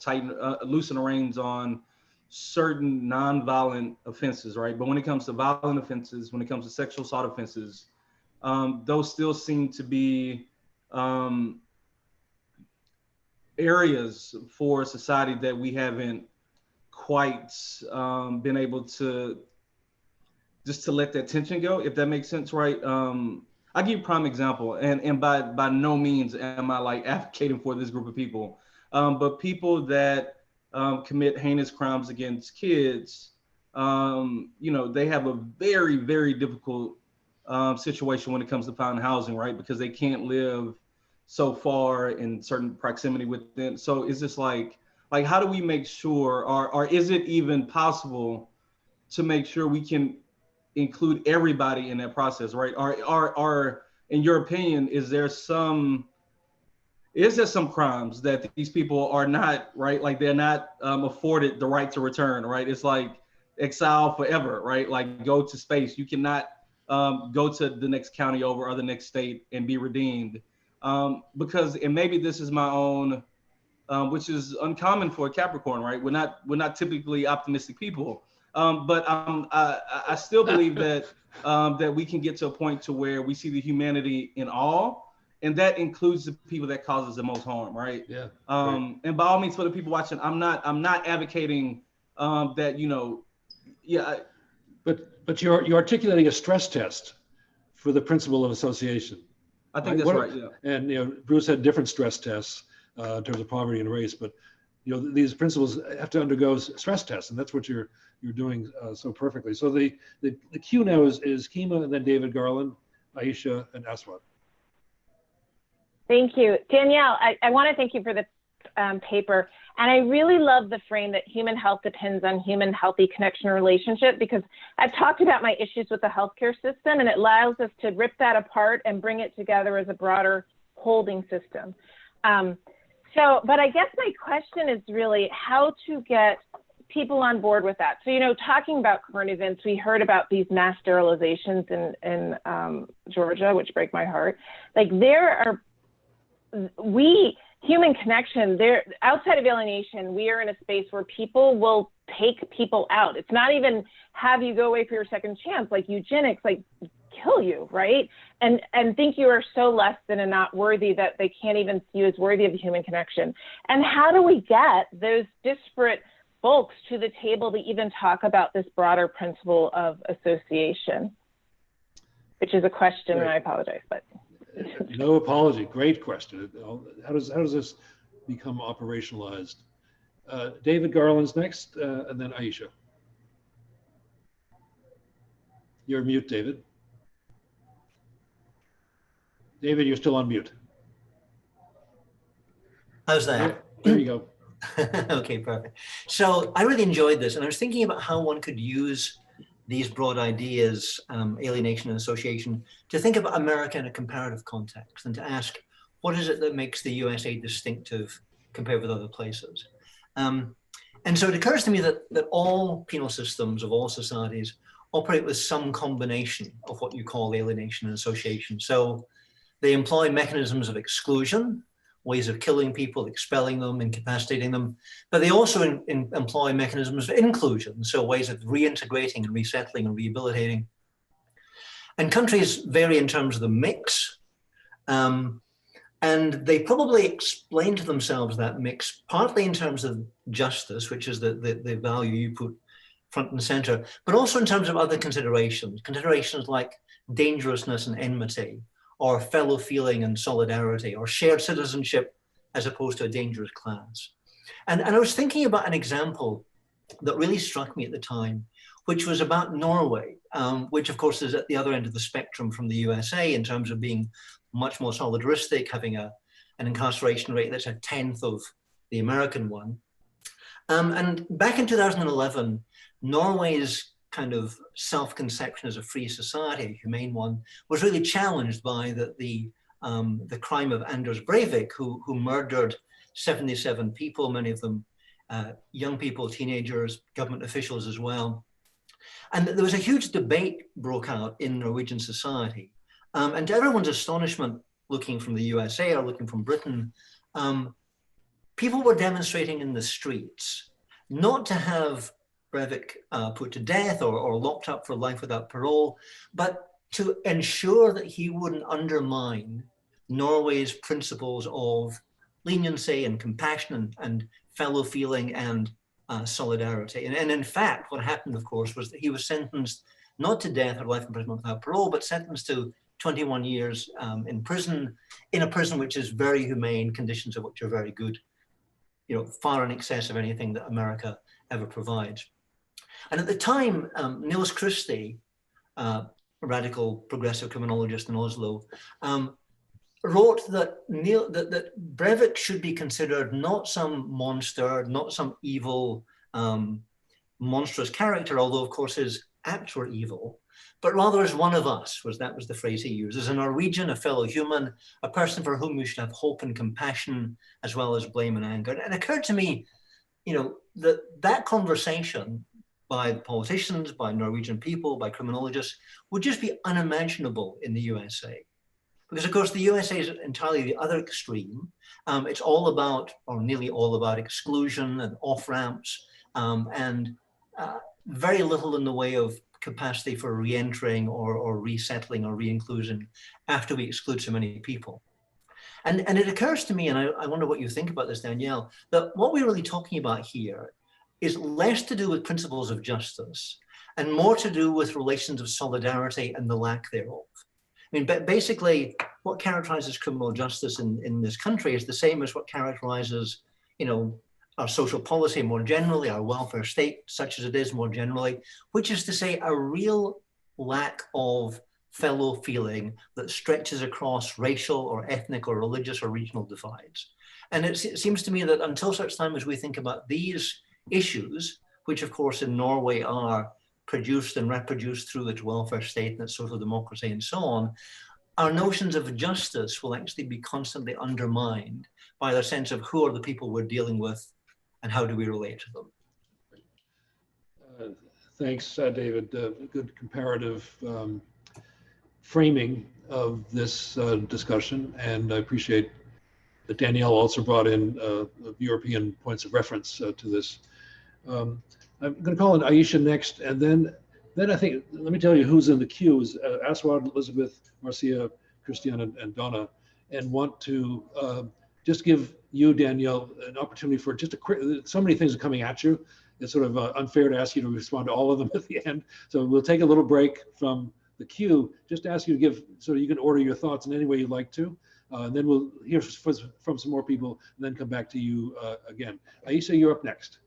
loosen the reins on certain non-violent offenses, right? But when it comes to violent offenses, when it comes to sexual assault offenses, those still seem to be areas for society that we haven't quite been able to just to let that tension go, if that makes sense, right? I'll give you a prime example, and by no means am I like advocating for this group of people, but people that commit heinous crimes against kids, you know, they have a very, very difficult situation when it comes to finding housing, right? Because they can't live so far in certain proximity with them. So it's just like how do we make sure, or is it even possible to make sure we can include everybody in that process, right? Are in your opinion, is there some crimes that these people are not, right? Like they're not afforded the right to return, right? It's like exile forever, right? Like go to space. You cannot go to the next county over or the next state and be redeemed. Because, and maybe this is my own, which is uncommon for a Capricorn, right? We're not typically optimistic people. But I still believe that that we can get to a point to where we see the humanity in all, and that includes the people that causes the most harm, right? Yeah. And by all means, for the people watching, I'm not advocating that, you know, yeah. But you're articulating a stress test for the principle of association. I think that's right. Yeah. And you know, Bruce had different stress tests in terms of poverty and race, but you know, these principles have to undergo stress tests, and that's what you're doing so perfectly. So the queue now is Kima, and then David, Garland, Aisha, and Aswad. Thank you. Danielle, I want to thank you for the paper. And I really love the frame that human health depends on human healthy connection and relationship, because I've talked about my issues with the healthcare system, and it allows us to rip that apart and bring it together as a broader holding system. But I guess my question is really how to get people on board with that. So, you know, talking about current events, we heard about these mass sterilizations in Georgia, which break my heart. Like human connection, outside of alienation, we are in a space where people will take people out. It's not even have you go away for your second chance, like eugenics, like kill you, right? And think you are so less than and not worthy that they can't even see you as worthy of the human connection. And how do we get those disparate folks to the table to even talk about this broader principle of association? Which is a question, and I apologize, but. No apology. Great question. How does this become operationalized? David, Garland's next, and then Aisha. You're mute, David. David, you're still on mute. How's that? There you go. Okay, perfect. So I really enjoyed this, and I was thinking about how one could use these broad ideas, alienation and association, to think about America in a comparative context and to ask, what is it that makes the USA distinctive compared with other places? And so it occurs to me that all penal systems of all societies operate with some combination of what you call alienation and association. So they employ mechanisms of exclusion, ways of killing people, expelling them, incapacitating them, but they also employ mechanisms of inclusion, so ways of reintegrating and resettling and rehabilitating. And countries vary in terms of the mix, and they probably explain to themselves that mix partly in terms of justice, which is the value you put front and center, but also in terms of other considerations like dangerousness and enmity, or fellow feeling and solidarity, or shared citizenship as opposed to a dangerous class. And I was thinking about an example that really struck me at the time, which was about Norway, which of course is at the other end of the spectrum from the USA in terms of being much more solidaristic, having an incarceration rate that's a tenth of the American one. And back in 2011, Norway's kind of self-conception as a free society, a humane one, was really challenged by the crime of Anders Breivik, who murdered 77 people, many of them young people, teenagers, government officials as well. And there was a huge debate broke out in Norwegian society. And to everyone's astonishment, looking from the USA or looking from Britain, people were demonstrating in the streets, not to have Breivik put to death or locked up for life without parole, but to ensure that he wouldn't undermine Norway's principles of leniency and compassion and fellow feeling and solidarity. And in fact, what happened, of course, was that he was sentenced not to death or life imprisonment without parole, but sentenced to 21 years in prison, in a prison which is very humane, conditions of which are very good, you know, far in excess of anything that America ever provides. And at the time, Niels Christie, a radical progressive criminologist in Oslo, wrote that Breivik should be considered not some monster, not some evil, monstrous character, although of course his acts were evil, but rather as one of us, that was the phrase he used, as a Norwegian, a fellow human, a person for whom we should have hope and compassion, as well as blame and anger. And it occurred to me, you know, that conversation by politicians, by Norwegian people, by criminologists, would just be unimaginable in the USA. Because of course the USA is entirely the other extreme. It's all about, or nearly all about, exclusion and off-ramps, and very little in the way of capacity for re-entering or resettling or re-inclusion after we exclude so many people. And it occurs to me, and I wonder what you think about this, Danielle, that what we're really talking about here is less to do with principles of justice and more to do with relations of solidarity and the lack thereof. I mean, basically, what characterizes criminal justice in this country is the same as what characterizes, you know, our social policy more generally, our welfare state, such as it is more generally, which is to say a real lack of fellow feeling that stretches across racial or ethnic or religious or regional divides. And it seems to me that until such time as we think about these issues, which of course in Norway are produced and reproduced through its welfare state and its social democracy and so on, our notions of justice will actually be constantly undermined by the sense of who are the people we're dealing with and how do we relate to them. Thanks, David. Good comparative framing of this discussion, and I appreciate that Danielle also brought in European points of reference to this. I'm going to call on Aisha next, and then I think, let me tell you who's in the queue is Aswad, Elizabeth, Marcia, Christiane, and Donna, and want to just give you, Danielle, an opportunity for just a quick, so many things are coming at you. It's sort of unfair to ask you to respond to all of them at the end. So we'll take a little break from the queue, just ask you to give, so you can order your thoughts in any way you'd like to. And then we'll hear from some more people and then come back to you again. Aisha, you're up next.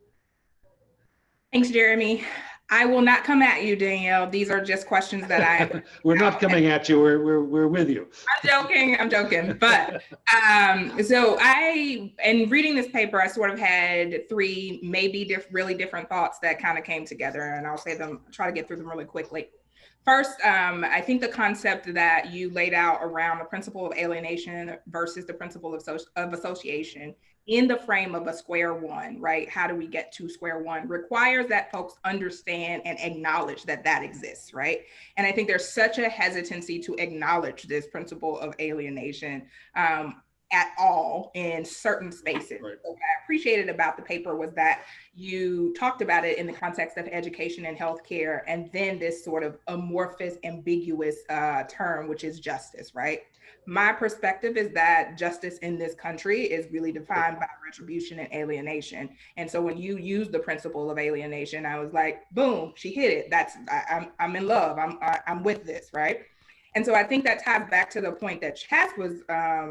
Thanks, Jeremy. I will not come at you, Danielle. These are just questions that I We're not coming at you, we're with you. I'm joking. But so in reading this paper, I sort of had three maybe really different thoughts that kind of came together, and I'll say them, try to get through them really quickly. First, I think the concept that you laid out around the principle of alienation versus the principle of association in the frame of a square one, right? How do we get to square one? Requires that folks understand and acknowledge that that exists, right? And I think there's such a hesitancy to acknowledge this principle of alienation at all in certain spaces. Right. So what I appreciated about the paper was that you talked about it in the context of education and healthcare, and then this sort of amorphous, ambiguous term, which is justice, right? My perspective is that justice in this country is really defined by retribution and alienation. And so when you use the principle of alienation, I was like, boom, she hit it. I'm in love. I'm with this, right? And so I think that ties back to the point that Chas was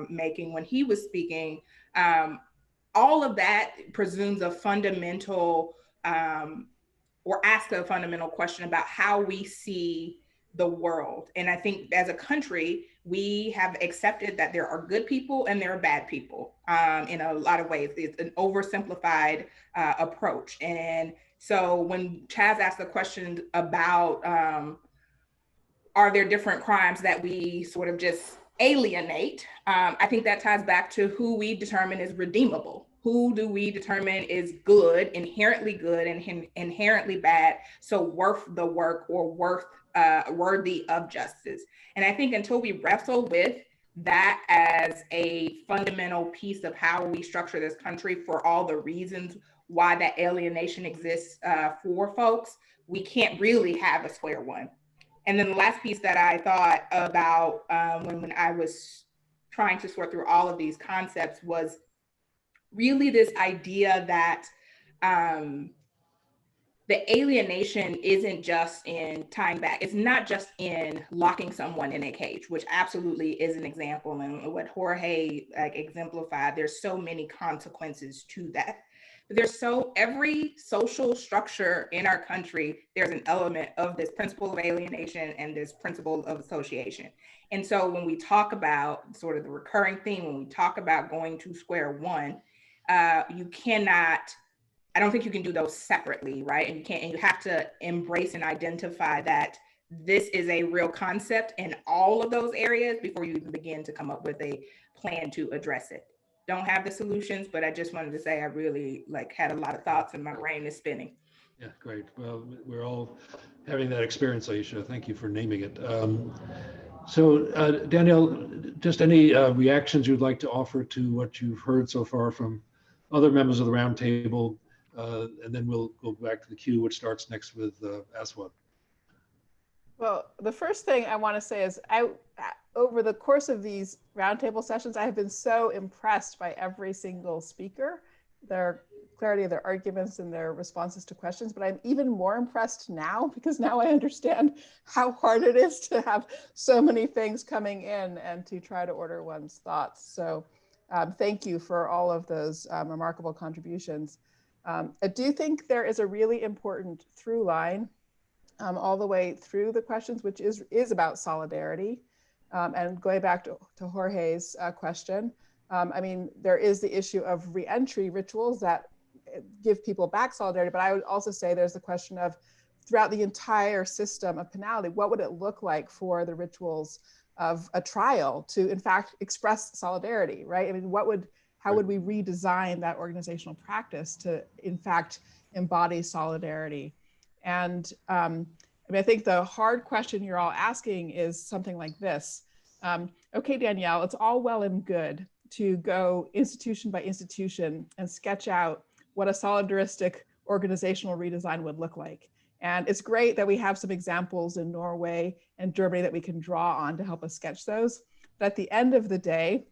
making when he was speaking. All of that presumes a fundamental or asks a fundamental question about how we see the world. And I think as a country, we have accepted that there are good people and there are bad people in a lot of ways. It's an oversimplified approach. And so when Chaz asked the question about are there different crimes that we sort of just alienate, I think that ties back to who we determine is redeemable. Who do we determine is good, inherently good, and inherently bad, so worth the work or worthy of justice? And I think until we wrestle with that as a fundamental piece of how we structure this country for all the reasons why that alienation exists for folks, we can't really have a square one. And then the last piece that I thought about when I was trying to sort through all of these concepts was really this idea that the alienation isn't just in tying back. It's not just in locking someone in a cage, which absolutely is an example. And what Jorge exemplified, there's so many consequences to that. But every social structure in our country, there's an element of this principle of alienation and this principle of association. And so when we talk about sort of the recurring theme, when we talk about going to square one, you cannot, I don't think you can do those separately, right? And you have to embrace and identify that this is a real concept in all of those areas before you even begin to come up with a plan to address it. Don't have the solutions, but I just wanted to say I really had a lot of thoughts and my brain is spinning. Yeah, great. Well, we're all having that experience, Aisha. Thank you for naming it. So Danielle, just any reactions you'd like to offer to what you've heard so far from other members of the roundtable, and then we'll go back to the queue, which starts next with Aswad. Well, the first thing I want to say is over the course of these roundtable sessions, I have been so impressed by every single speaker, their clarity of their arguments and their responses to questions, but I'm even more impressed now because now I understand how hard it is to have so many things coming in and to try to order one's thoughts. So thank you for all of those remarkable contributions. I do think there is a really important through line all the way through the questions, which is about solidarity. And going back to Jorge's question, I mean, there is the issue of reentry rituals that give people back solidarity, but I would also say there's the question of throughout the entire system of penalty, what would it look like for the rituals of a trial to in fact express solidarity, right? I mean, how would we redesign that organizational practice to in fact embody solidarity? And I mean, I think the hard question you're all asking is something like this. Okay, Danielle, it's all well and good to go institution by institution and sketch out what a solidaristic organizational redesign would look like. And it's great that we have some examples in Norway and Germany that we can draw on to help us sketch those. But at the end of the day,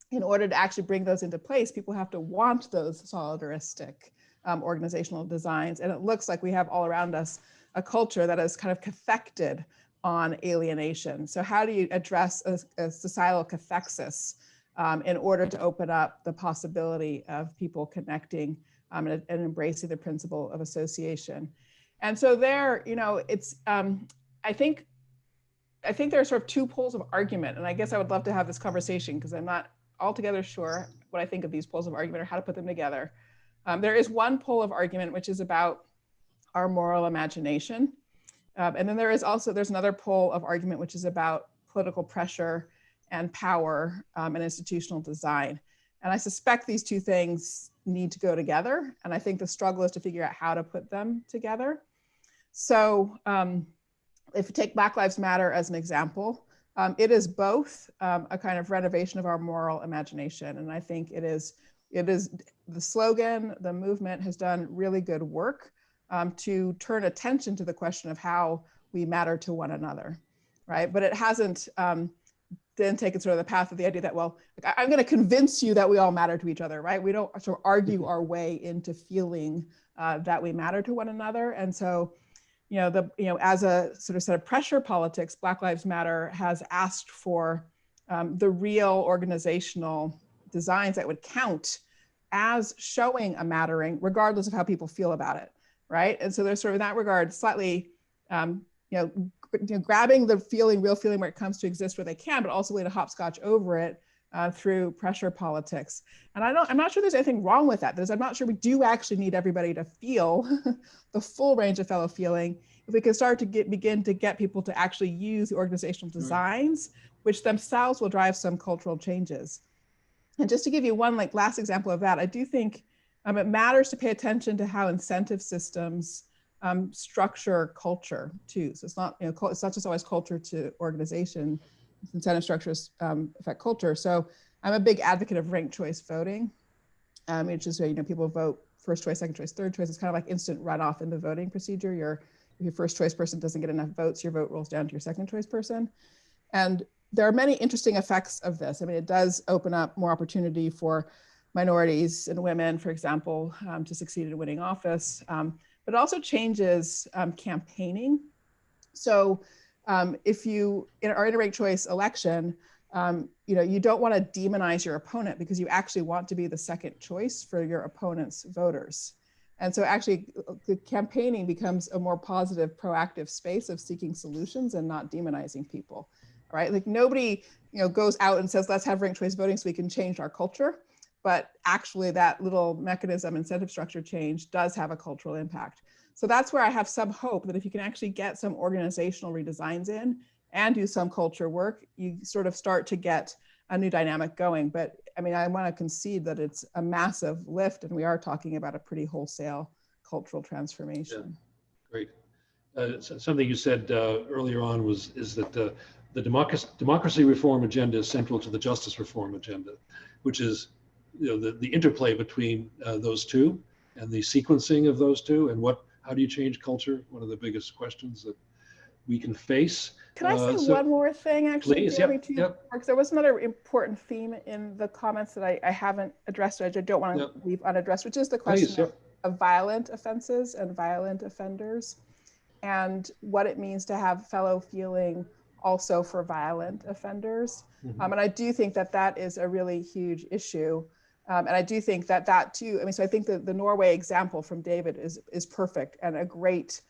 in order to actually bring those into place, people have to want those solidaristic organizational designs. And it looks like we have all around us a culture that is kind of cathected on alienation. So how do you address a societal cathexis in order to open up the possibility of people connecting and embracing the principle of association? And so there, you know, it's, I think there are sort of two poles of argument, and I guess I would love to have this conversation because I'm not altogether sure what I think of these poles of argument or how to put them together. There is one pole of argument which is about our moral imagination. And then there's another pole of argument which is about political pressure and power and institutional design. And I suspect these two things need to go together. And I think the struggle is to figure out how to put them together. So if you take Black Lives Matter as an example, it is both a kind of renovation of our moral imagination. And I think it is the slogan, the movement has done really good work to turn attention to the question of how we matter to one another, right? But it hasn't then taken sort of the path of the idea that, well, I'm going to convince you that we all matter to each other, right? We don't sort of argue our way into feeling that we matter to one another. And so, as a sort of set of pressure politics, Black Lives Matter has asked for the real organizational designs that would count as showing a mattering, regardless of how people feel about it, right? And so there's sort of in that regard, slightly, grabbing the feeling, real feeling where it comes to exist where they can, but also way to hopscotch over it through pressure politics. And I'm not sure there's anything wrong with that, because I'm not sure we do actually need everybody to feel the full range of fellow feeling. If we can start to begin to get people to actually use the organizational designs, which themselves will drive some cultural changes. And just to give you one last example of that, I do think it matters to pay attention to how incentive systems structure culture too. So it's not just always culture to organization. Incentive structures affect culture. So I'm a big advocate of ranked choice voting, which is where people vote first choice, second choice, third choice. It's kind of like instant runoff in the voting procedure. If your first choice person doesn't get enough votes, your vote rolls down to your second choice person. And there are many interesting effects of this. I mean, it does open up more opportunity for minorities and women, for example, to succeed in winning office, but it also changes campaigning. So if you are in a ranked choice election, you don't want to demonize your opponent, because you actually want to be the second choice for your opponent's voters. And so actually the campaigning becomes a more positive, proactive space of seeking solutions and not demonizing people, right? Like nobody, goes out and says, let's have ranked choice voting so we can change our culture. But actually that little mechanism, incentive structure change, does have a cultural impact. So that's where I have some hope that if you can actually get some organizational redesigns in and do some culture work, you sort of start to get a new dynamic going. But I mean, I want to concede that it's a massive lift, and we are talking about a pretty wholesale cultural transformation. Yeah. Great. Something you said earlier on is that the democracy reform agenda is central to the justice reform agenda, which is the interplay between those two and the sequencing of those two, and how do you change culture? One of the biggest questions that we can face. Can I say one more thing, actually, please, Jeremy, yep. Because there was another important theme in the comments that I haven't addressed, which I don't want to leave unaddressed, which is the question of violent offenses and violent offenders, and what it means to have fellow feeling also for violent offenders. And I do think that is a really huge issue. And I do think that too, so I think the Norway example from David is perfect and a great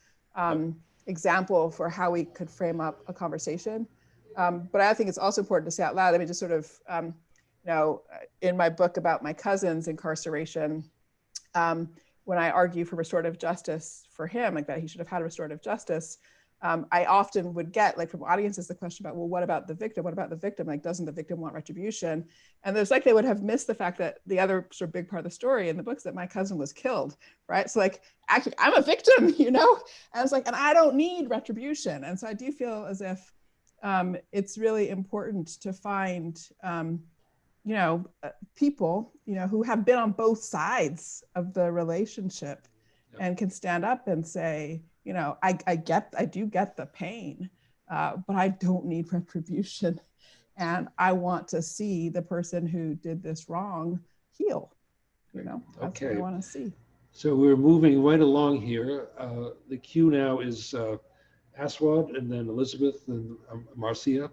example for how we could frame up a conversation. But I think it's also important to say out loud, just sort of, in my book about my cousin's incarceration, when I argue for restorative justice for him, that he should have had restorative justice, I often would get from audiences the question about, well, what about the victim? What about the victim? Doesn't the victim want retribution? And there's they would have missed the fact that the other sort of big part of the story in the books that my cousin was killed, right? So actually I'm a victim, and it's and I don't need retribution. And so I do feel as if it's really important to find, people, who have been on both sides of the relationship and can stand up and say, I do get the pain, but I don't need retribution. And I want to see the person who did this wrong heal. That's what I want to see. So we're moving right along here. The queue now is Aswad, and then Elizabeth, and Marcia.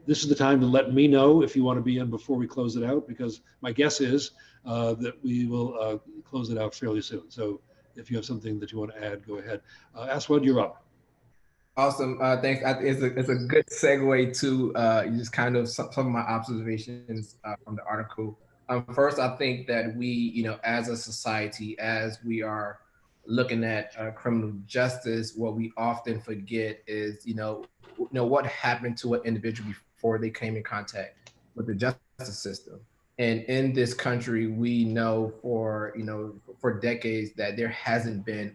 This is the time to let me know if you want to be in before we close it out, because my guess is that we will close it out fairly soon. So if you have something that you want to add, go ahead. Aswad, you're up. Awesome. Thanks. It's a good segue to just kind of some of my observations from the article. First, I think that we, as a society, as we are looking at criminal justice, what we often forget is, what happened to an individual before they came in contact with the justice system. And in this country, we know for decades that there hasn't been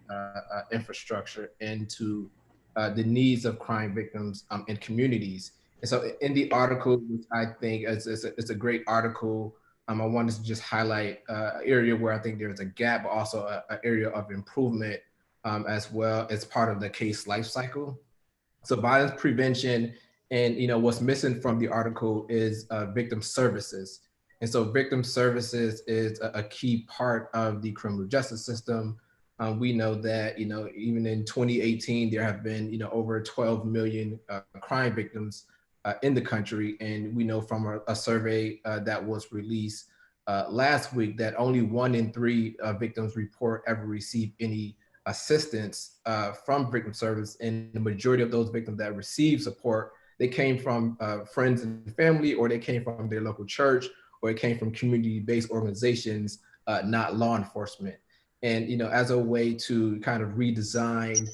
infrastructure into the needs of crime victims in communities. And so in the article, which I think it's a great article, I wanted to just highlight an area where I think there's a gap, but also an area of improvement as well as part of the case life cycle. So violence prevention, and what's missing from the article is victim services. And so victim services is a key part of the criminal justice system. We know that, even in 2018, there have been, over 12 million crime victims in the country. And we know from a survey that was released last week that only 1 in 3 victims report ever receive any assistance from victim service, and the majority of those victims that receive support, they came from friends and family, or they came from their local church, or it came from community-based organizations, not law enforcement. And as a way to kind of redesign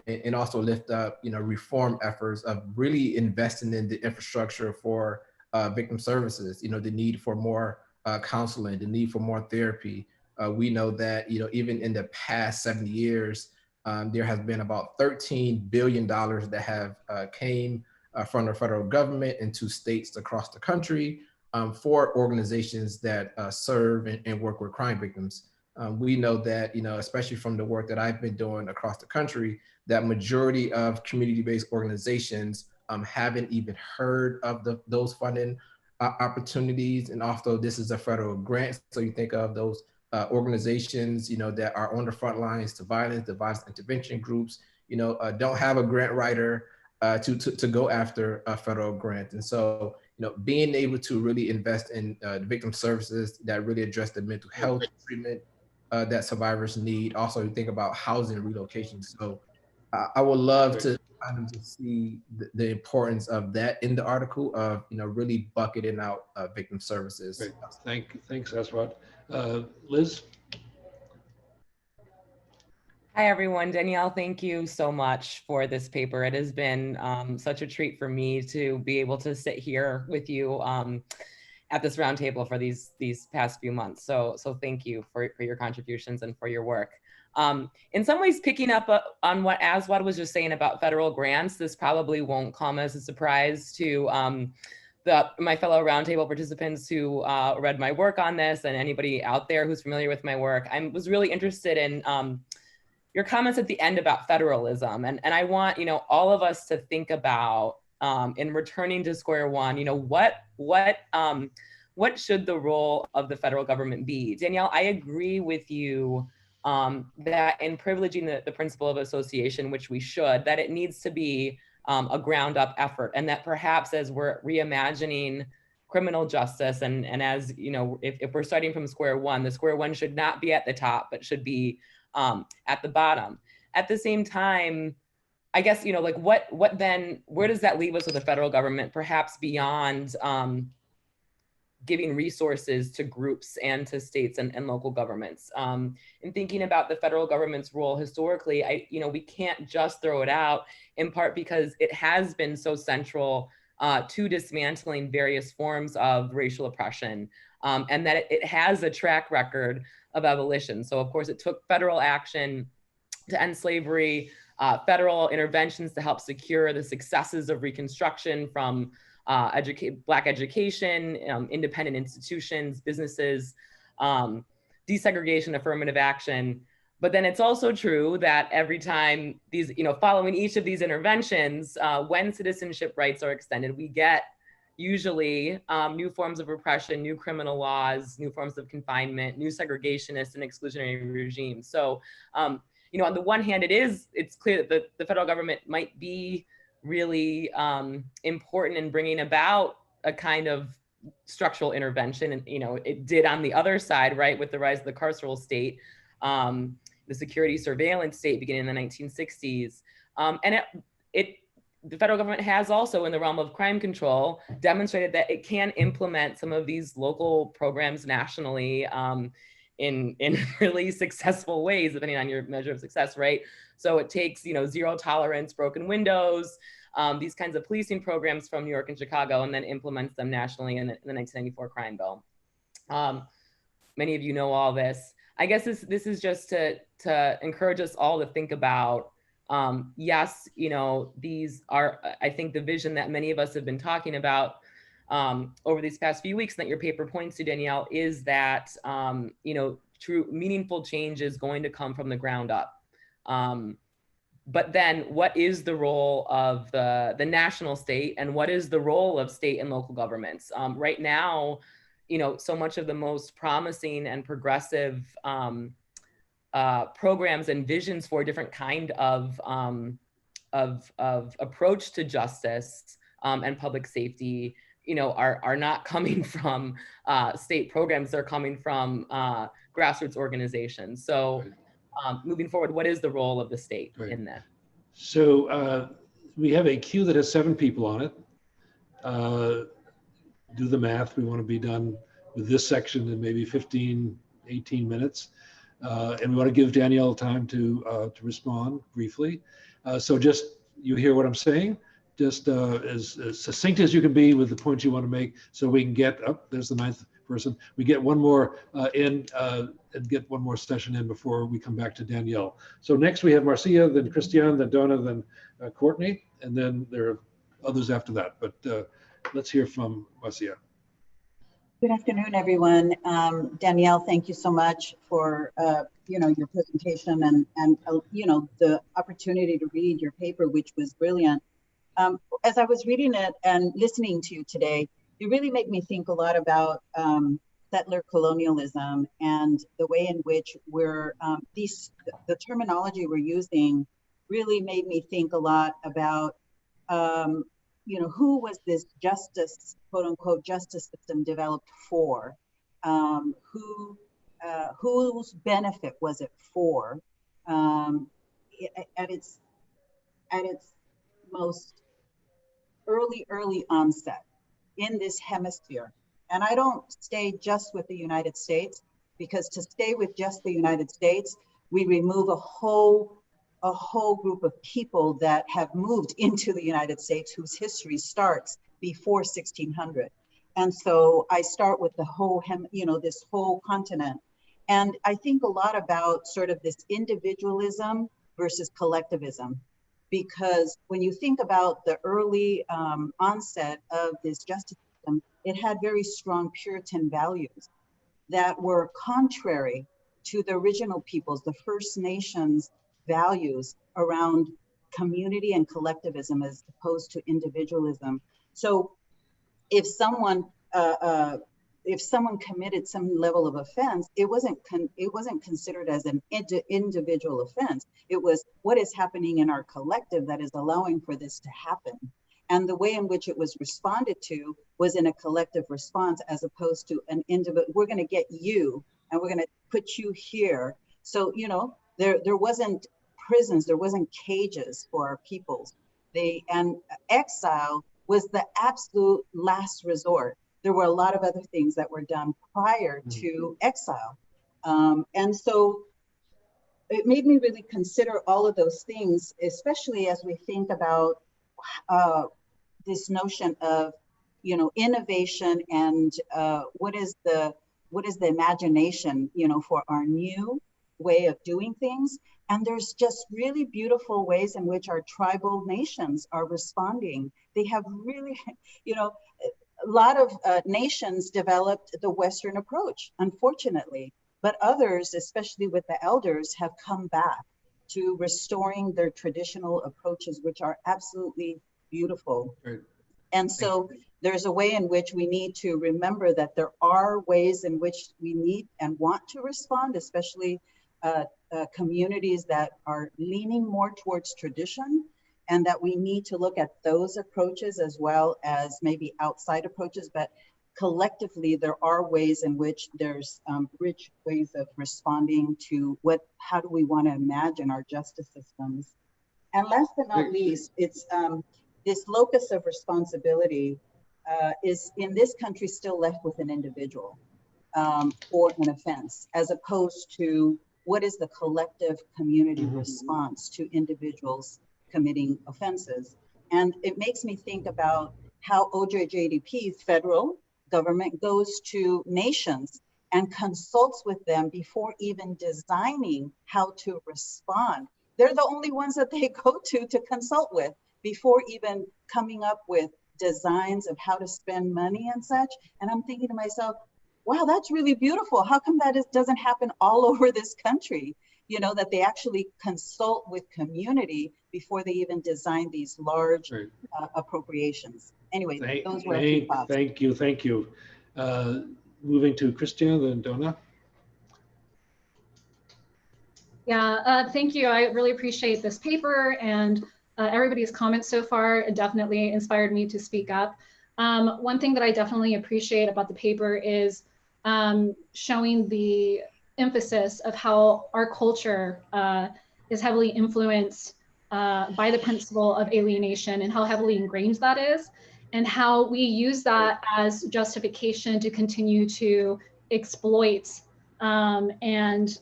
and also lift up reform efforts of really investing in the infrastructure for victim services, the need for more counseling, the need for more therapy. We know that even in the past 70 years, there has been about $13 billion that have came from the federal government into states across the country for organizations that serve and work with crime victims. We know that, especially from the work that I've been doing across the country, that majority of community-based organizations haven't even heard of those funding opportunities. And also, this is a federal grant, so you think of those organizations, that are on the front lines to violence, the violence intervention groups, don't have a grant writer to go after a federal grant. And so, being able to really invest in victim services that really address the mental health treatment that survivors need. Also, you think about housing relocation. So I would love to see the importance of that in the article of, really bucketing out victim services. Great. Thanks, Aswad. Liz? Hi, everyone. Danielle, thank you so much for this paper. It has been such a treat for me to be able to sit here with you at this roundtable for these past few months. So thank you for your contributions and for your work. In some ways, picking up on what Aswad was just saying about federal grants, this probably won't come as a surprise to my fellow roundtable participants who read my work on this, and anybody out there who's familiar with my work. I was really interested in your comments at the end about federalism. And I want, all of us to think about, in returning to square one, what should the role of the federal government be? Danielle, I agree with you that in privileging the principle of association, which we should, that it needs to be a ground up effort. And that perhaps as we're reimagining criminal justice, and as, if we're starting from square one, the square one should not be at the top, but should be at the bottom. At the same time, I guess, what then, where does that leave us with the federal government, perhaps beyond giving resources to groups and to states and local governments? In thinking about the federal government's role historically, we can't just throw it out, in part because it has been so central to dismantling various forms of racial oppression, and that it has a track record of abolition. So of course it took federal action to end slavery, federal interventions to help secure the successes of Reconstruction, from Black education, independent institutions, businesses, desegregation, affirmative action. But then it's also true that every time these, following each of these interventions, when citizenship rights are extended, we get usually new forms of repression, new criminal laws, new forms of confinement, new segregationist and exclusionary regimes. So, on the one hand, it's clear that the federal government might be really important in bringing about a kind of structural intervention. And, it did on the other side, right, with the rise of the carceral state, the security surveillance state beginning in the 1960s. And the federal government has also, in the realm of crime control, demonstrated that it can implement some of these local programs nationally in really successful ways, depending on your measure of success, right? So it takes, zero tolerance, broken windows, these kinds of policing programs from New York and Chicago, and then implements them nationally in the 1994 crime bill. Many of you know all this. I guess this is just to encourage us all to think about, yes, these are, I think, the vision that many of us have been talking about over these past few weeks, and that your paper points to, Danielle, is that, true meaningful change is going to come from the ground up. But then what is the role of the national state, and what is the role of state and local governments? Right now, so much of the most promising and progressive programs and visions for a different kind of approach to justice and public safety, are not coming from state programs. They're coming from grassroots organizations. So moving forward, what is the role of the state in that? So we have a queue that has 7 people on it. Do the math. We want to be done with this section in maybe 15, 18 minutes. And we want to give Danielle time to respond briefly. So just, you hear what I'm saying? Just as succinct as you can be with the points you want to make, so we can get up. There's the 9th person. We get one more in and get one more session in before we come back to Danielle. So next we have Marcia, then Christiane, then Donna, then Courtney, and then there are others after that. But let's hear from Marcia. Good afternoon, everyone. Danielle, thank you so much for your presentation and the opportunity to read your paper, which was brilliant. As I was reading it and listening to you today, it really made me think a lot about settler colonialism and the way in which the terminology we're using really made me think a lot about who was this justice, quote unquote, justice system developed for? Whose benefit was it for? At its most early onset in this hemisphere. And I don't stay just with the United States, because to stay with just the United States, we remove a whole group of people that have moved into the United States whose history starts before 1600. And so I start with the whole, this whole continent. And I think a lot about sort of this individualism versus collectivism, because when you think about the early onset of this justice system, it had very strong Puritan values that were contrary to the original peoples, the First Nations values around community and collectivism as opposed to individualism. So if someone committed some level of offense, it wasn't considered as an individual offense. It was what is happening in our collective that is allowing for this to happen. And the way in which it was responded to was in a collective response, as opposed to an individual. We're going to get you and we're going to put you here. So, there wasn't prisons, there wasn't cages for our peoples. And exile was the absolute last resort. There were a lot of other things that were done prior to exile. And so it made me really consider all of those things, especially as we think about this notion of, innovation and what is the imagination, for our new way of doing things. And there's just really beautiful ways in which our tribal nations are responding. They have really, a lot of nations developed the Western approach, unfortunately, but others, especially with the elders, have come back to restoring their traditional approaches, which are absolutely beautiful. Right. And so there's a way in which we need to remember that there are ways in which we need and want to respond, especially communities that are leaning more towards tradition, and that we need to look at those approaches as well as maybe outside approaches. But collectively, there are ways in which there's rich ways of responding to how do we want to imagine our justice systems. And last but not least, it's this locus of responsibility is in this country still left with an individual for an offense, as opposed to what is the collective community response to individuals committing offenses. And it makes me think about how OJJDP, federal government, goes to nations and consults with them before even designing how to respond. They're the only ones that they go to consult with before even coming up with designs of how to spend money and such. And I'm thinking to myself, wow, that's really beautiful. How come that doesn't happen all over this country? That they actually consult with community before they even design these large appropriations. Anyway, those were a few thoughts. Thank you. Moving to Christiane, then Donna. Yeah, thank you. I really appreciate this paper and everybody's comments so far. It definitely inspired me to speak up. One thing that I definitely appreciate about the paper is showing the emphasis of how our culture is heavily influenced by the principle of alienation and how heavily ingrained that is, and how we use that as justification to continue to exploit and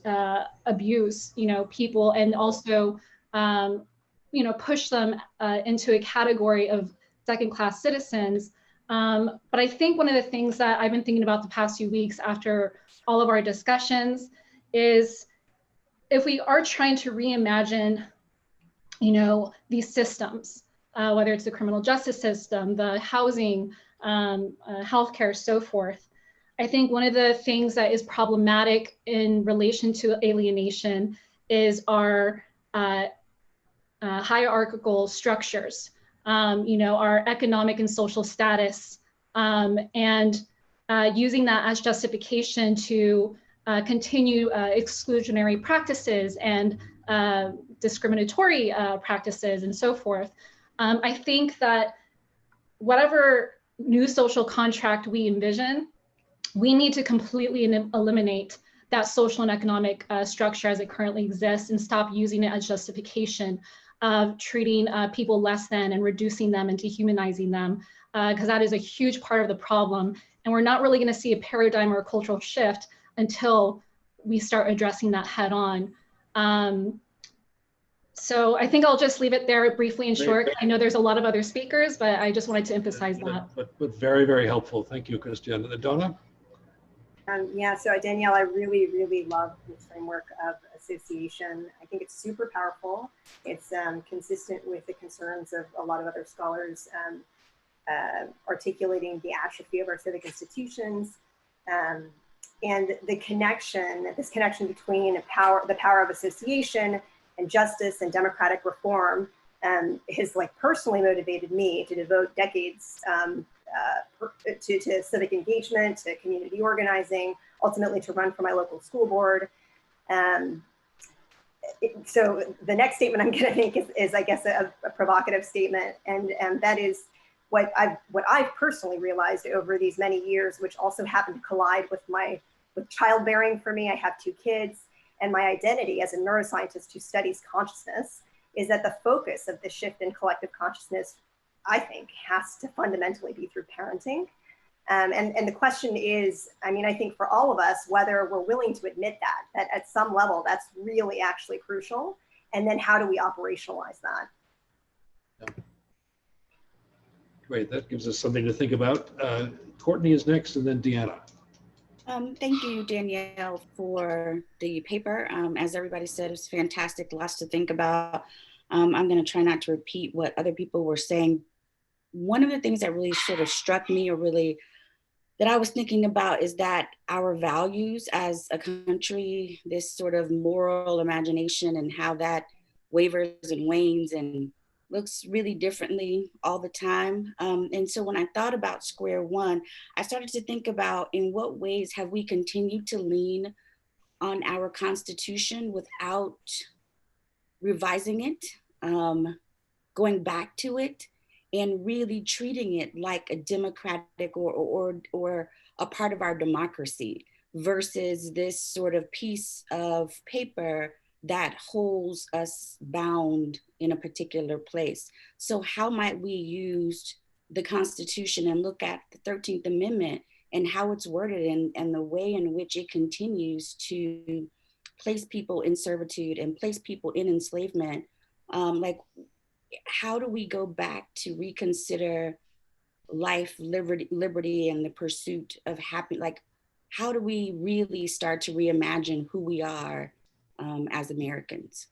abuse, people, and also, push them into a category of second-class citizens. But I think one of the things that I've been thinking about the past few weeks after all of our discussions is, if we are trying to reimagine, these systems, whether it's the criminal justice system, the housing, healthcare, so forth, I think one of the things that is problematic in relation to alienation is our hierarchical structures, our economic and social status, and using that as justification to continue exclusionary practices and discriminatory practices and so forth. I think that whatever new social contract we envision, we need to completely eliminate that social and economic structure as it currently exists and stop using it as justification of treating people less than and reducing them and dehumanizing them, because that is a huge part of the problem. And we're not really going to see a paradigm or a cultural shift until we start addressing that head on. So I think I'll just leave it there briefly and short. I know there's a lot of other speakers, but I just wanted to emphasize that. But very, very helpful. Thank you, Christian. Donna? Yeah, so Danielle, I really, really love this framework of association. I think it's super powerful. It's consistent with the concerns of a lot of other scholars articulating the atrophy of our civic institutions and this connection between the power of association and justice and democratic reform has personally motivated me to devote decades to civic engagement, to community organizing, ultimately to run for my local school board. So the next statement I'm going to make is I guess, a provocative statement, and that is what I've personally realized over these many years, which also happened to collide with childbearing for me. I have 2 kids, and my identity as a neuroscientist who studies consciousness is that the focus of the shift in collective consciousness, I think, has to fundamentally be through parenting. And the question is, I think for all of us, whether we're willing to admit that at some level, that's really actually crucial. And then how do we operationalize that? Yeah. Great, that gives us something to think about. Courtney is next, and then Deanna. Thank you, Danielle, for the paper. As everybody said, it's fantastic, lots to think about. I'm going to try not to repeat what other people were saying. One of the things that really sort of struck me, or really that I was thinking about, is that our values as a country, this sort of moral imagination, and how that wavers and wanes and looks really differently all the time. And so when I thought about square one, I started to think about, in what ways have we continued to lean on our Constitution without revising it, going back to it, and really treating it like a democratic or a part of our democracy, versus this sort of piece of paper that holds us bound in a particular place. So how might we use the Constitution and look at the 13th Amendment and how it's worded, and the way in which it continues to place people in servitude and place people in enslavement? How do we go back to reconsider life, liberty, and the pursuit of happiness? How do we really start to reimagine who we are as Americans?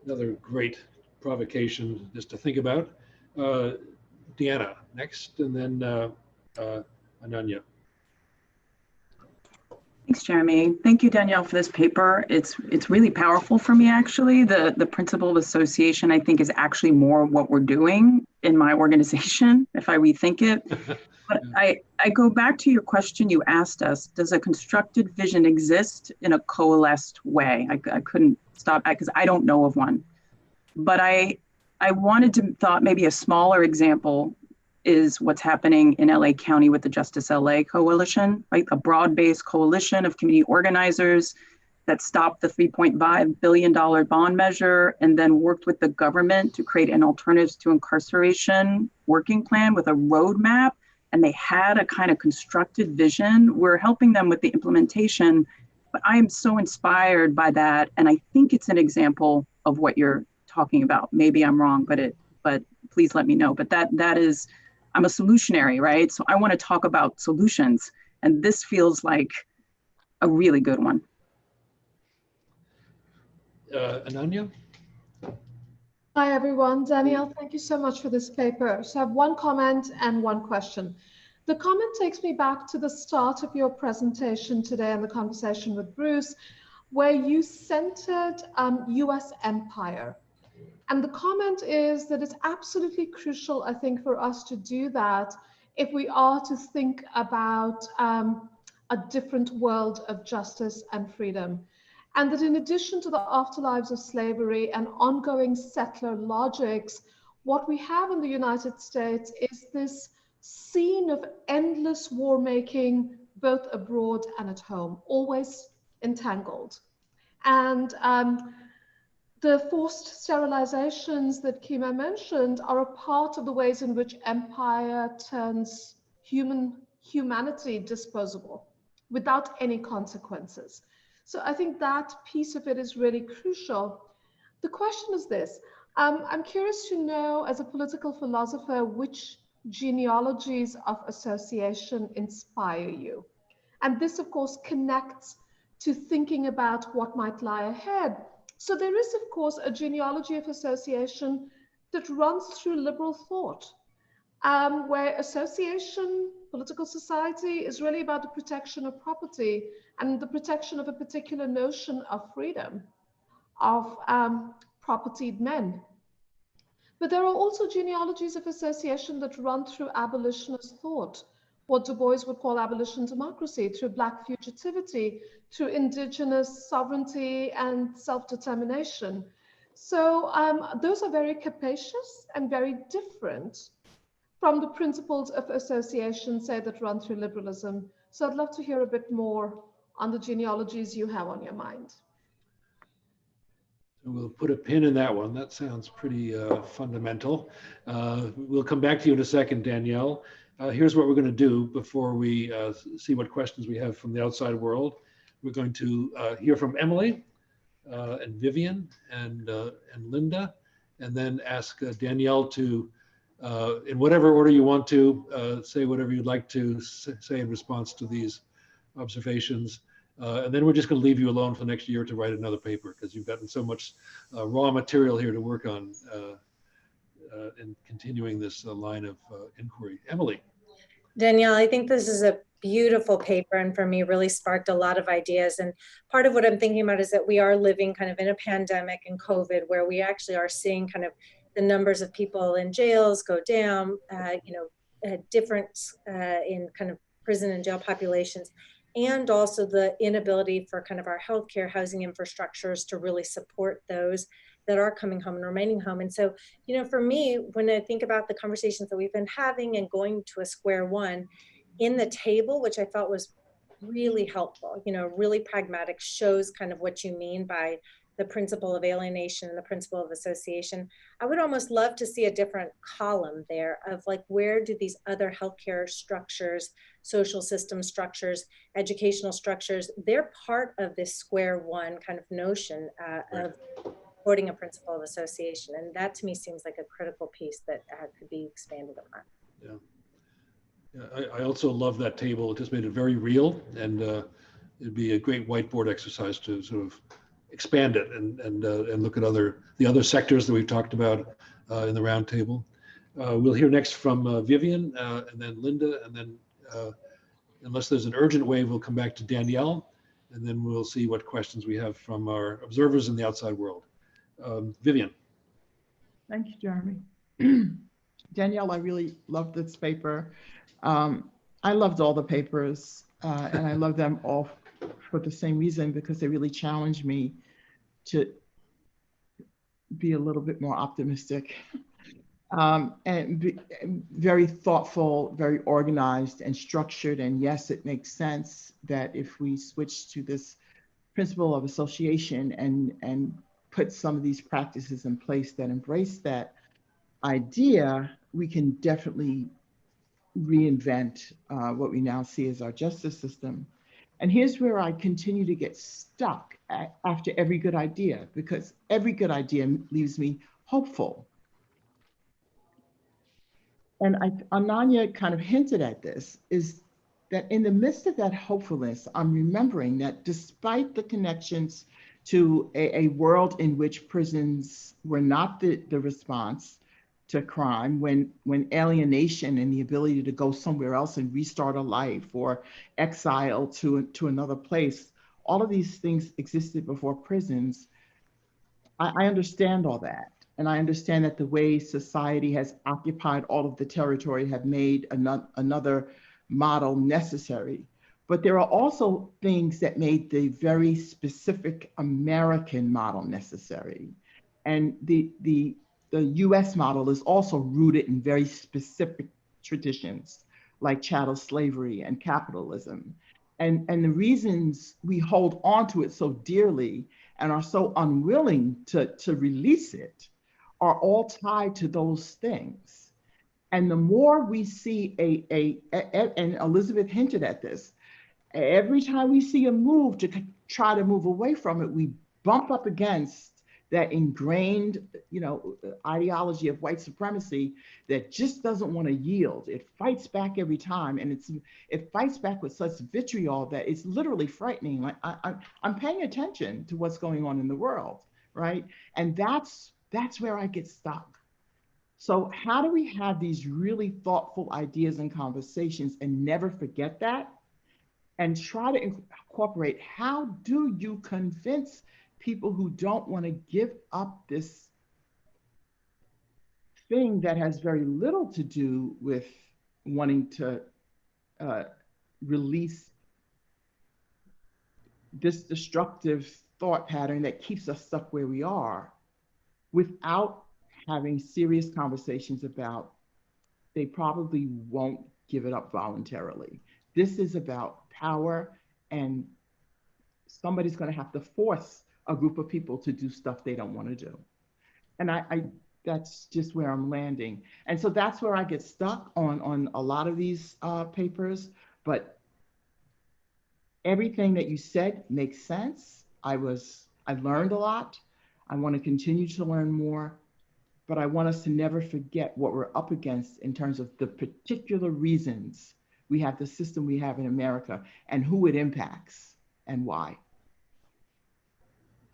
Another great provocation just to think about. Deanna next, and then Ananya. Thanks, Jeremy. Thank you, Danielle, for this paper. It's really powerful for me, actually. The principle of association, I think, is actually more what we're doing in my organization, if I rethink it. But I go back to your question you asked us: does a constructed vision exist in a coalesced way? I couldn't stop because I don't know of one. But I wanted to thought maybe a smaller example is what's happening in LA County with the Justice LA Coalition, right? A broad-based coalition of community organizers that stopped the $3.5 billion bond measure and then worked with the government to create an alternatives to incarceration working plan with a roadmap. And they had a kind of constructed vision. We're helping them with the implementation, but I am so inspired by that. And I think it's an example of what you're talking about. Maybe I'm wrong, but please let me know. But that is, I'm a solutionary, right? So I want to talk about solutions. And this feels like a really good one. Ananya? Hi, everyone. Danielle, thank you so much for this paper. So I have one comment and one question. The comment takes me back to the start of your presentation today and the conversation with Bruce, where you centered US empire. And the comment is that it's absolutely crucial, I think, for us to do that if we are to think about a different world of justice and freedom. And that in addition to the afterlives of slavery and ongoing settler logics, what we have in the United States is this scene of endless war making, both abroad and at home, always entangled. And the forced sterilizations that Kima mentioned are a part of the ways in which empire turns humanity disposable without any consequences. So I think that piece of it is really crucial. The question is this. I'm curious to know, as a political philosopher, which genealogies of association inspire you. And this, of course, connects to thinking about what might lie ahead. So there is, of course, a genealogy of association that runs through liberal thought, where association, political society, is really about the protection of property and the protection of a particular notion of freedom, of propertied men. But there are also genealogies of association that run through abolitionist thought, what Du Bois would call abolition democracy, through Black fugitivity, through indigenous sovereignty and self-determination. So those are very capacious and very different from the principles of association, say, that run through liberalism. So I'd love to hear a bit more on the genealogies you have on your mind. We'll put a pin in that one. That sounds pretty fundamental. We'll come back to you in a second, Danielle. Here's what we're going to do before we see what questions we have from the outside world. We're going to hear from Emily and Vivian and Linda, and then ask Danielle to, in whatever order you want to, say whatever you'd like to say in response to these observations. And then we're just going to leave you alone for the next year to write another paper, because you've gotten so much raw material here to work on in continuing this line of inquiry. Emily. Danielle, I think this is a beautiful paper, and for me really sparked a lot of ideas. And part of what I'm thinking about is that we are living kind of in a pandemic and COVID, where we actually are seeing kind of the numbers of people in jails go down, difference in kind of prison and jail populations, and also the inability for kind of our healthcare housing infrastructures to really support those that are coming home and remaining home. And so, for me, when I think about the conversations that we've been having and going to a square one in the table, which I felt was really helpful, really pragmatic, shows kind of what you mean by the principle of alienation and the principle of association. I would almost love to see a different column there of like, where do these other healthcare structures, social system structures, educational structures, they're part of this square one kind of notion of supporting a principle of association. And that to me seems like a critical piece that could be expanded upon. Yeah, I also love that table. It just made it very real, and it'd be a great whiteboard exercise to sort of expand it and look at the other sectors that we've talked about in the roundtable. We'll hear next from Vivian and then Linda, and then unless there's an urgent wave, we'll come back to Danielle, and then we'll see what questions we have from our observers in the outside world. Vivian. Thank you, Jeremy. Danielle, I really loved this paper. I loved all the papers, and I love them all for the same reason, because they really challenged me to be a little bit more optimistic Very thoughtful, very organized and structured. And yes, it makes sense that if we switch to this principle of association and put some of these practices in place that embrace that idea, we can definitely reinvent what we now see as our justice system. And here's where I continue to get stuck after every good idea, because every good idea leaves me hopeful. And Ananya kind of hinted at this, is that in the midst of that hopefulness, I'm remembering that despite the connections to a world in which prisons were not the response to crime, when alienation and the ability to go somewhere else and restart a life, or exile to another place, all of these things existed before prisons. I understand all that. And I understand that the way society has occupied all of the territory have made another model necessary. But there are also things that made the very specific American model necessary. And the US model is also rooted in very specific traditions, like chattel slavery and capitalism. And the reasons we hold on to it so dearly and are so unwilling to release it are all tied to those things. And the more we see and Elizabeth hinted at this, every time we see a move to try to move away from it, we bump up against that ingrained, ideology of white supremacy that just doesn't want to yield. It fights back every time, and it fights back with such vitriol that it's literally frightening. Like I'm paying attention to what's going on in the world, right? And that's where I get stuck. So how do we have these really thoughtful ideas and conversations and never forget that? And try to incorporate, how do you convince people who don't want to give up this thing that has very little to do with wanting to release this destructive thought pattern that keeps us stuck where we are, without having serious conversations about they probably won't give it up voluntarily. This is about power, and somebody's going to have to force a group of people to do stuff they don't want to do. And I that's just where I'm landing. And so that's where I get stuck on a lot of these papers. But everything that you said makes sense. I learned a lot. I want to continue to learn more, but I want us to never forget what we're up against in terms of the particular reasons we have the system we have in America and who it impacts and why.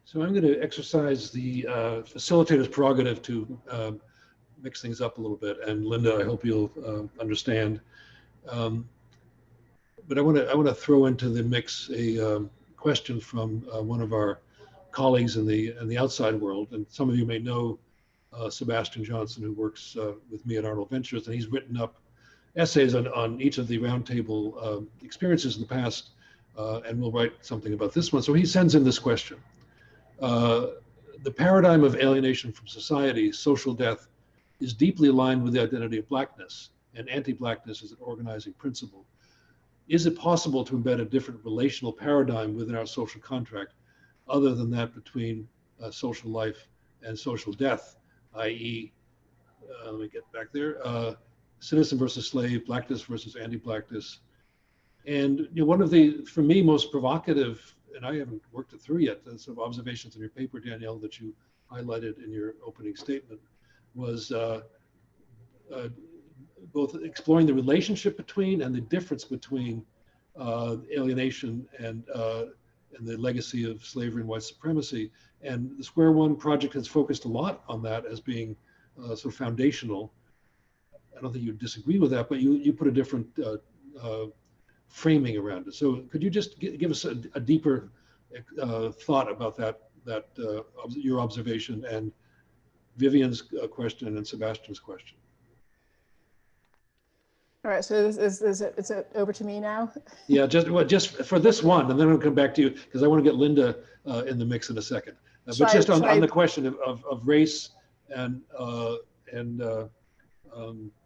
So I'm going to exercise the facilitator's prerogative to mix things up a little bit. And Linda, I hope you'll understand. But I want to throw into the mix a question from one of our colleagues in the outside world. And some of you may know Sebastian Johnson, who works with me at Arnold Ventures, and he's written up essays on each of the roundtable experiences in the past, and we'll write something about this one. So he sends in this question. The paradigm of alienation from society, social death, is deeply aligned with the identity of Blackness, and anti-Blackness is an organizing principle. Is it possible to embed a different relational paradigm within our social contract, other than that between social life and social death, i.e., let me get back there, citizen versus slave, Blackness versus anti-Blackness? And one of the, for me, most provocative, and I haven't worked it through yet, some observations in your paper, Danielle, that you highlighted in your opening statement, was both exploring the relationship between and the difference between alienation and the legacy of slavery and white supremacy. And the Square One project has focused a lot on that as being sort of foundational. I don't think you disagree with that, but you put a different framing around it. So could you just give us a deeper thought about that your observation and Vivian's question and Sebastian's question? All right, so is it over to me now? Yeah, just for this one, and then I'll come back to you because I want to get Linda in the mix in a second. But just on the question of race and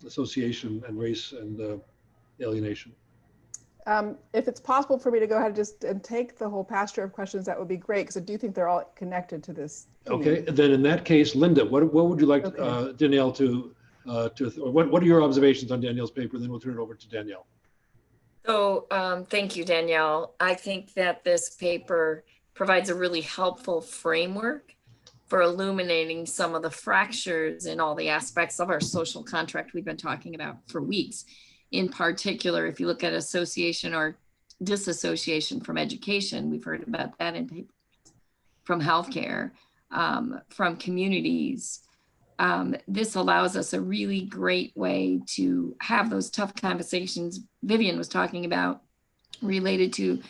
association and race and alienation? If it's possible for me to go ahead and take the whole pasture of questions, that would be great, because I do think they're all connected to this theme. Okay, then in that case, Linda, what would you like Danielle or what are your observations on Danielle's paper? Then we'll turn it over to Danielle. So thank you, Danielle. I think that this paper provides a really helpful framework for illuminating some of the fractures in all the aspects of our social contract we've been talking about for weeks. In particular, if you look at association or disassociation from education, we've heard about that in papers, from healthcare, from communities. This allows us a really great way to have those tough conversations Vivian was talking about, related to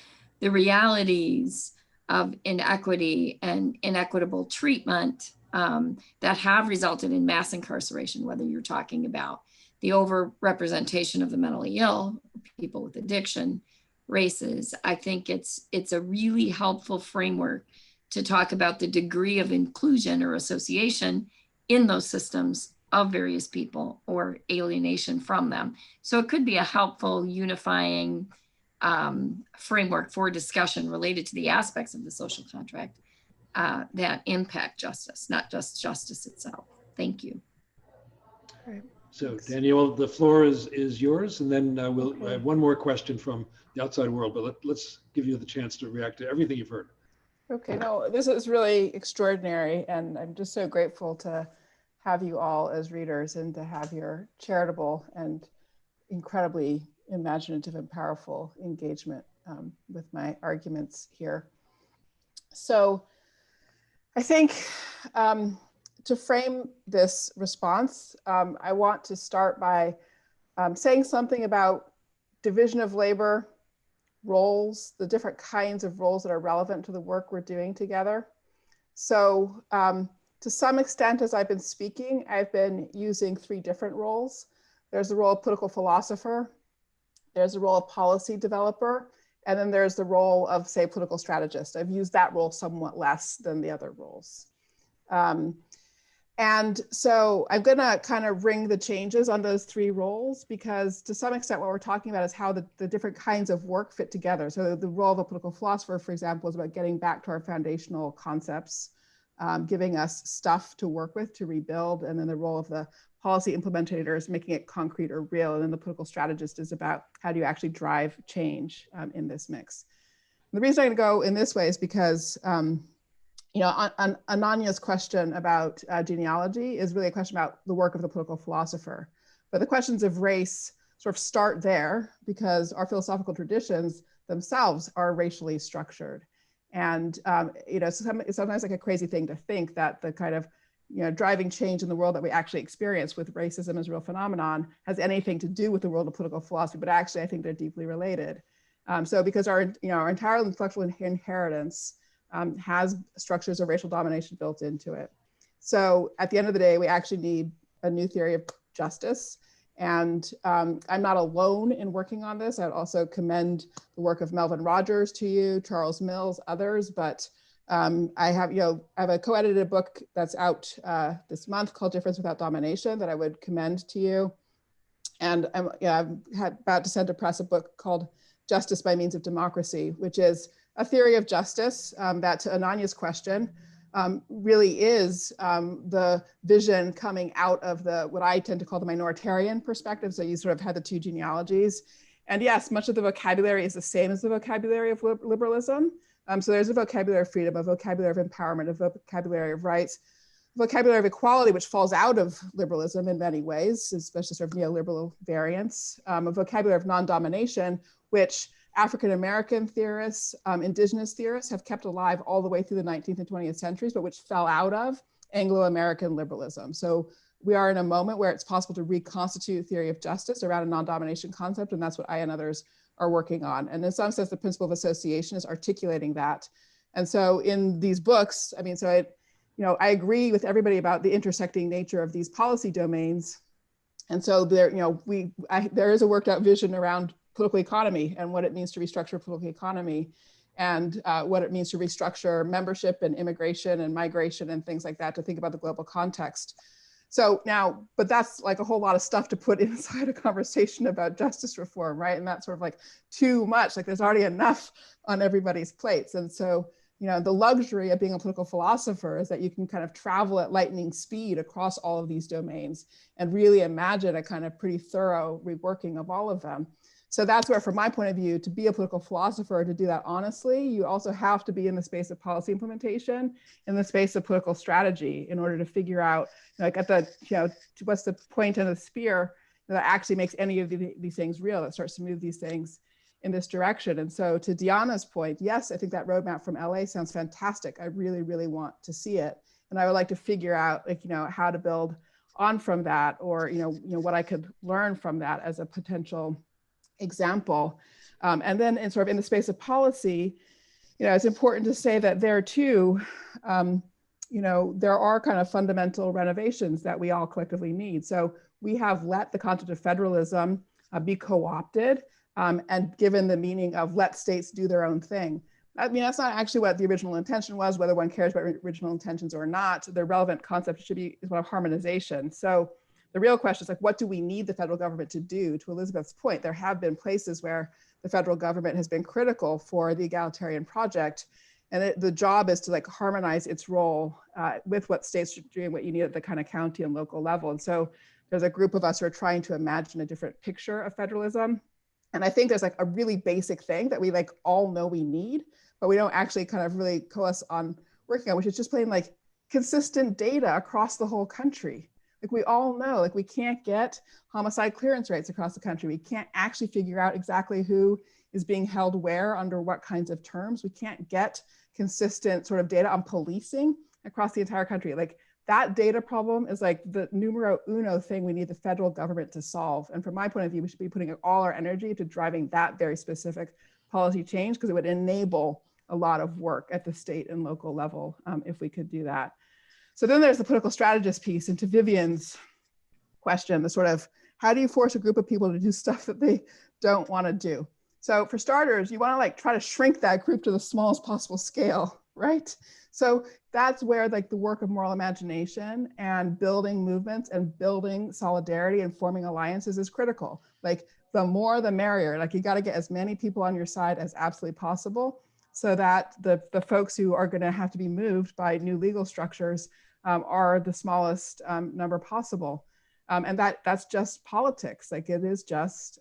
the realities of inequity and inequitable treatment that have resulted in mass incarceration, whether you're talking about the overrepresentation of the mentally ill, people with addiction, races. I think it's a really helpful framework to talk about the degree of inclusion or association in those systems of various people or alienation from them. So it could be a helpful unifying framework for discussion related to the aspects of the social contract that impact justice, not just justice itself. Thank you. All right. So Danielle, the floor is yours, and then we'll have one more question from the outside world, but let's give you the chance to react to everything you've heard. Okay, no, this is really extraordinary, and I'm just so grateful to have you all as readers and to have your charitable and incredibly imaginative and powerful engagement with my arguments here. So I think to frame this response, I want to start by saying something about division of labor, roles, the different kinds of roles that are relevant to the work we're doing together. So to some extent, as I've been speaking, I've been using three different roles. There's the role of political philosopher, there's the role of policy developer, and then there's the role of, say, political strategist. I've used that role somewhat less than the other roles. And so I'm gonna kind of ring the changes on those three roles, because to some extent what we're talking about is how the different kinds of work fit together. So the role of a political philosopher, for example, is about getting back to our foundational concepts, giving us stuff to work with to rebuild. And then the role of the policy implementator is making it concrete or real. And then the political strategist is about how do you actually drive change in this mix. And the reason I'm gonna go in this way is because you know, on Ananya's question about genealogy is really a question about the work of the political philosopher. But the questions of race sort of start there because our philosophical traditions themselves are racially structured. And, you know, it's sometimes like a crazy thing to think that the kind of, you know, driving change in the world that we actually experience with racism as a real phenomenon has anything to do with the world of political philosophy, but actually I think they're deeply related. So because our, you know, our entire intellectual inheritance has structures of racial domination built into it. So at the end of the day, we actually need a new theory of justice. And I'm not alone in working on this. I'd also commend the work of Melvin Rogers to you, Charles Mills, others, but I have a co-edited book that's out this month called Difference Without Domination that I would commend to you. And I'm about to send to press a book called Justice by Means of Democracy, which is a theory of justice that, to Ananya's question, really is the vision coming out of what I tend to call the minoritarian perspective. So you sort of had the two genealogies. And yes, much of the vocabulary is the same as the vocabulary of liberalism. So there's a vocabulary of freedom, a vocabulary of empowerment, a vocabulary of rights, a vocabulary of equality, which falls out of liberalism in many ways, especially sort of neoliberal variants, a vocabulary of non-domination, which African-American theorists, indigenous theorists have kept alive all the way through the 19th and 20th centuries, but which fell out of Anglo-American liberalism. So we are in a moment where it's possible to reconstitute theory of justice around a non-domination concept, and that's what I and others are working on. And in some sense, the principle of association is articulating that. And so in these books, I mean, so I agree with everybody about the intersecting nature of these policy domains. And so there, there is a worked out vision around political economy and what it means to restructure political economy and what it means to restructure membership and immigration and migration and things like that to think about the global context. So now, but that's like a whole lot of stuff to put inside a conversation about justice reform, right? And that's sort of like too much, like there's already enough on everybody's plates. And so, you know, the luxury of being a political philosopher is that you can kind of travel at lightning speed across all of these domains and really imagine a kind of pretty thorough reworking of all of them. So that's where, from my point of view, to be a political philosopher, to do that honestly, you also have to be in the space of policy implementation, in the space of political strategy, in order to figure out, like at the, you know, what's the point in the spear that actually makes any of these things real, that starts to move these things in this direction. And so to Diana's point, yes, I think that roadmap from LA sounds fantastic. I really, really want to see it. And I would like to figure out, like, you know, how to build on from that, or, you know, what I could learn from that as a potential example. And then in sort of in the space of policy, you know, it's important to say that there too, you know, there are kind of fundamental renovations that we all collectively need. So we have let the concept of federalism be co-opted and given the meaning of let states do their own thing. I mean, that's not actually what the original intention was, whether one cares about original intentions or not. The relevant concept should be one of harmonization. So the real question is, like, what do we need the federal government to do? To Elizabeth's point, there have been places where the federal government has been critical for the egalitarian project. And the job is to like harmonize its role with what states are doing, what you need at the kind of county and local level. And so there's a group of us who are trying to imagine a different picture of federalism. And I think there's like a really basic thing that we like all know we need, but we don't actually kind of really coalesce on working on, which is just plain like consistent data across the whole country. Like we all know, like we can't get homicide clearance rates across the country. We can't actually figure out exactly who is being held where under what kinds of terms. We can't get consistent sort of data on policing across the entire country. Like that data problem is like the numero uno thing we need the federal government to solve. And from my point of view, we should be putting all our energy to driving that very specific policy change, because it would enable a lot of work at the state and local level if we could do that. So then there's the political strategist piece, and to Vivian's question, the sort of, how do you force a group of people to do stuff that they don't want to do? So for starters, you want to like try to shrink that group to the smallest possible scale, right? So that's where like the work of moral imagination and building movements and building solidarity and forming alliances is critical. Like the more the merrier. Like you got to get as many people on your side as absolutely possible, so that the folks who are going to have to be moved by new legal structures are the smallest number possible. And that's just politics. Like it is just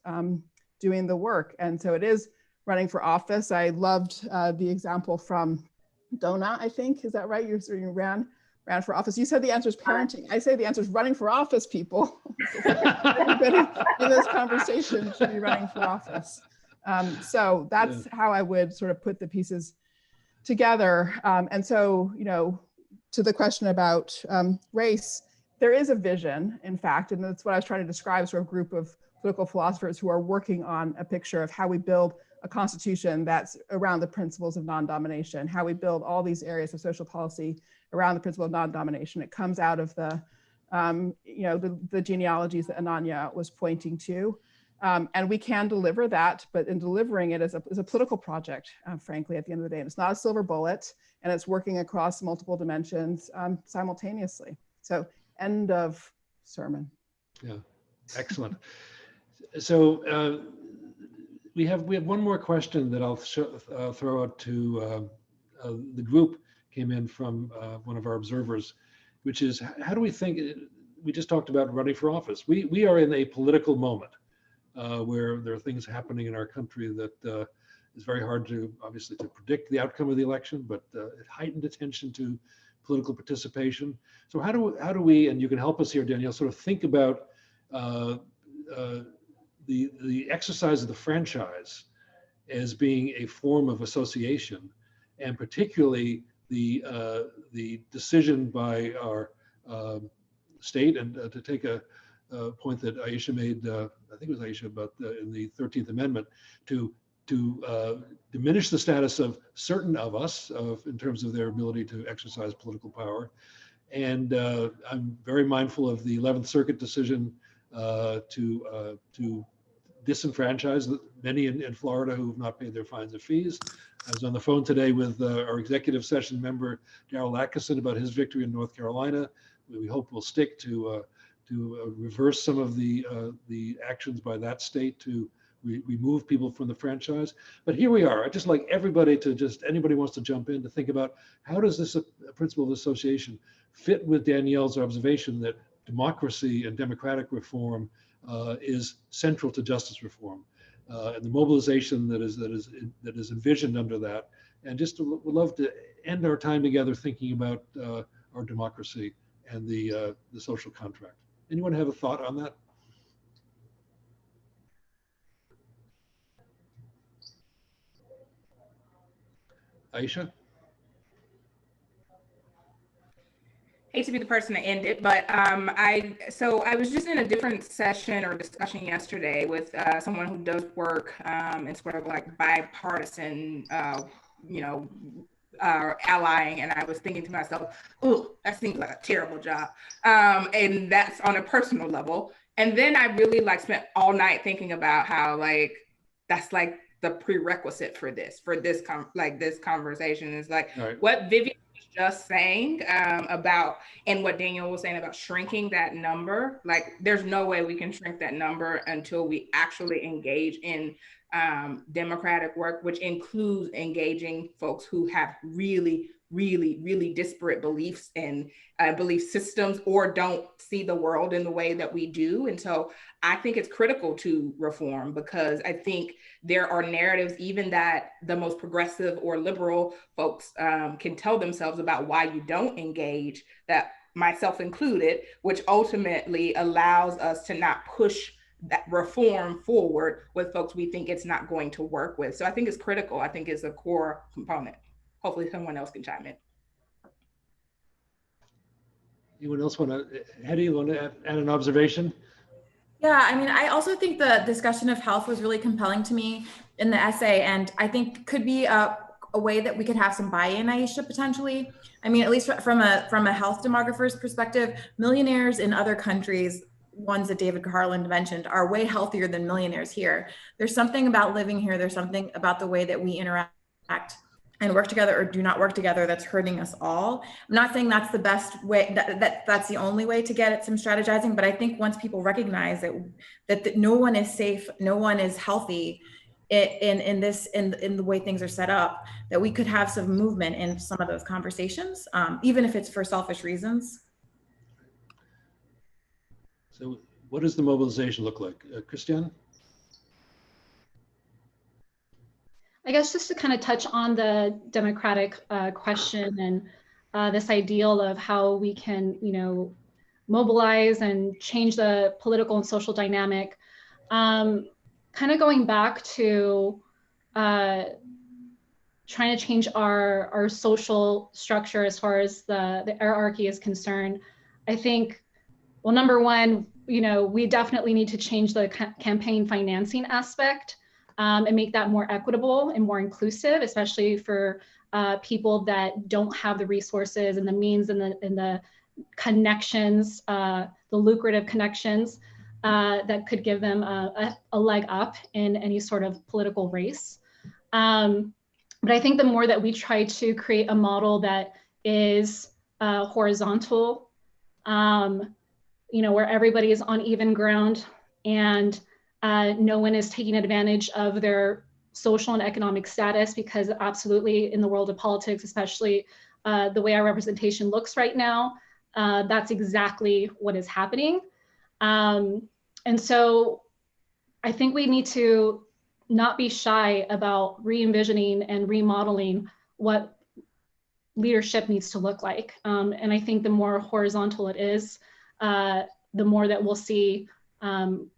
doing the work. And so it is running for office. I loved the example from Donna, I think, is that right? You ran for office. You said the answer is parenting. I say the answer is running for office, people. Everybody in this conversation should be running for office. So that's how I would sort of put the pieces together. And so, you know, to the question about race, there is a vision, in fact, and that's what I was trying to describe, sort of group of political philosophers who are working on a picture of how we build a constitution that's around the principles of non-domination, how we build all these areas of social policy around the principle of non-domination. It comes out of the, you know, the genealogies that Ananya was pointing to. And we can deliver that, but in delivering it as a political project, frankly, at the end of the day. And it's not a silver bullet, and it's working across multiple dimensions simultaneously. So end of sermon. Yeah, excellent. So we have one more question that I'll throw out to the group. Came in from one of our observers, which is, how do we think, we just talked about running for office. We are in a political moment where there are things happening in our country that is very hard to, obviously, to predict the outcome of the election, but heightened attention to political participation. So how do we, and you can help us here, Danielle, sort of think about the exercise of the franchise as being a form of association, and particularly the decision by our state, and to take a point that Aisha made, I think it was Aisha, about in the 13th Amendment, to diminish the status of certain of us in terms of their ability to exercise political power. And I'm very mindful of the 11th Circuit decision to disenfranchise many in Florida who have not paid their fines and fees. I was on the phone today with our executive session member, Darrell Atkinson, about his victory in North Carolina. we hope will stick to reverse some of the actions by that state to remove people from the franchise. But here we are. I'd just like everybody to anybody wants to jump in to think about how does this principle of association fit with Danielle's observation that democracy and democratic reform is central to justice reform, and the mobilization that is envisioned under that. And just would love to end our time together thinking about our democracy and the social contract. Anyone have a thought on that? Aisha? Hate to be the person to end it, but I was just in a different session or discussion yesterday with someone who does work in sort of like bipartisan, allying, and I was thinking to myself, "Ooh, that seems like a terrible job," and that's on a personal level. And then I really spent all night thinking about how that's the prerequisite for this conversation is right. What Vivian was just saying about, and what Danielle was saying about shrinking that number. There's no way we can shrink that number until we actually engage in democratic work, which includes engaging folks who have really, really, really disparate beliefs and belief systems, or don't see the world in the way that we do. And so I think it's critical to reform, because I think there are narratives even that the most progressive or liberal folks can tell themselves about why you don't engage, that myself included, which ultimately allows us to not push that reform forward with folks we think it's not going to work with. So I think it's critical. I think it's a core component. Hopefully someone else can chime in. Anyone else want to, Hetty, you want to add an observation? Yeah, I mean, I also think the discussion of health was really compelling to me in the essay, and I think could be a way that we could have some buy-in, Aisha, potentially. I mean, at least from a health demographer's perspective, millionaires in other countries, ones that David Garland mentioned, are way healthier than millionaires here. There's something about living here. There's something about the way that we interact and work together or do not work together that's hurting us all. I'm not saying that's the best way, that's the only way to get at some strategizing, but I think once people recognize that no one is safe, no one is healthy in the way things are set up, that we could have some movement in some of those conversations, even if it's for selfish reasons. So what does the mobilization look like? Christiane? I guess just to kind of touch on the democratic question and this ideal of how we can, mobilize and change the political and social dynamic, kind of going back to trying to change our social structure as far as the hierarchy is concerned. I think, well, number one, we definitely need to change the campaign financing aspect and make that more equitable and more inclusive, especially for people that don't have the resources and the means and the connections, the lucrative connections that could give them a leg up in any sort of political race. But I think the more that we try to create a model that is horizontal, where everybody is on even ground and no one is taking advantage of their social and economic status, because absolutely in the world of politics, especially the way our representation looks right now, that's exactly what is happening. And so I think we need to not be shy about re-envisioning and remodeling what leadership needs to look like. And I think the more horizontal it is, the more that we'll see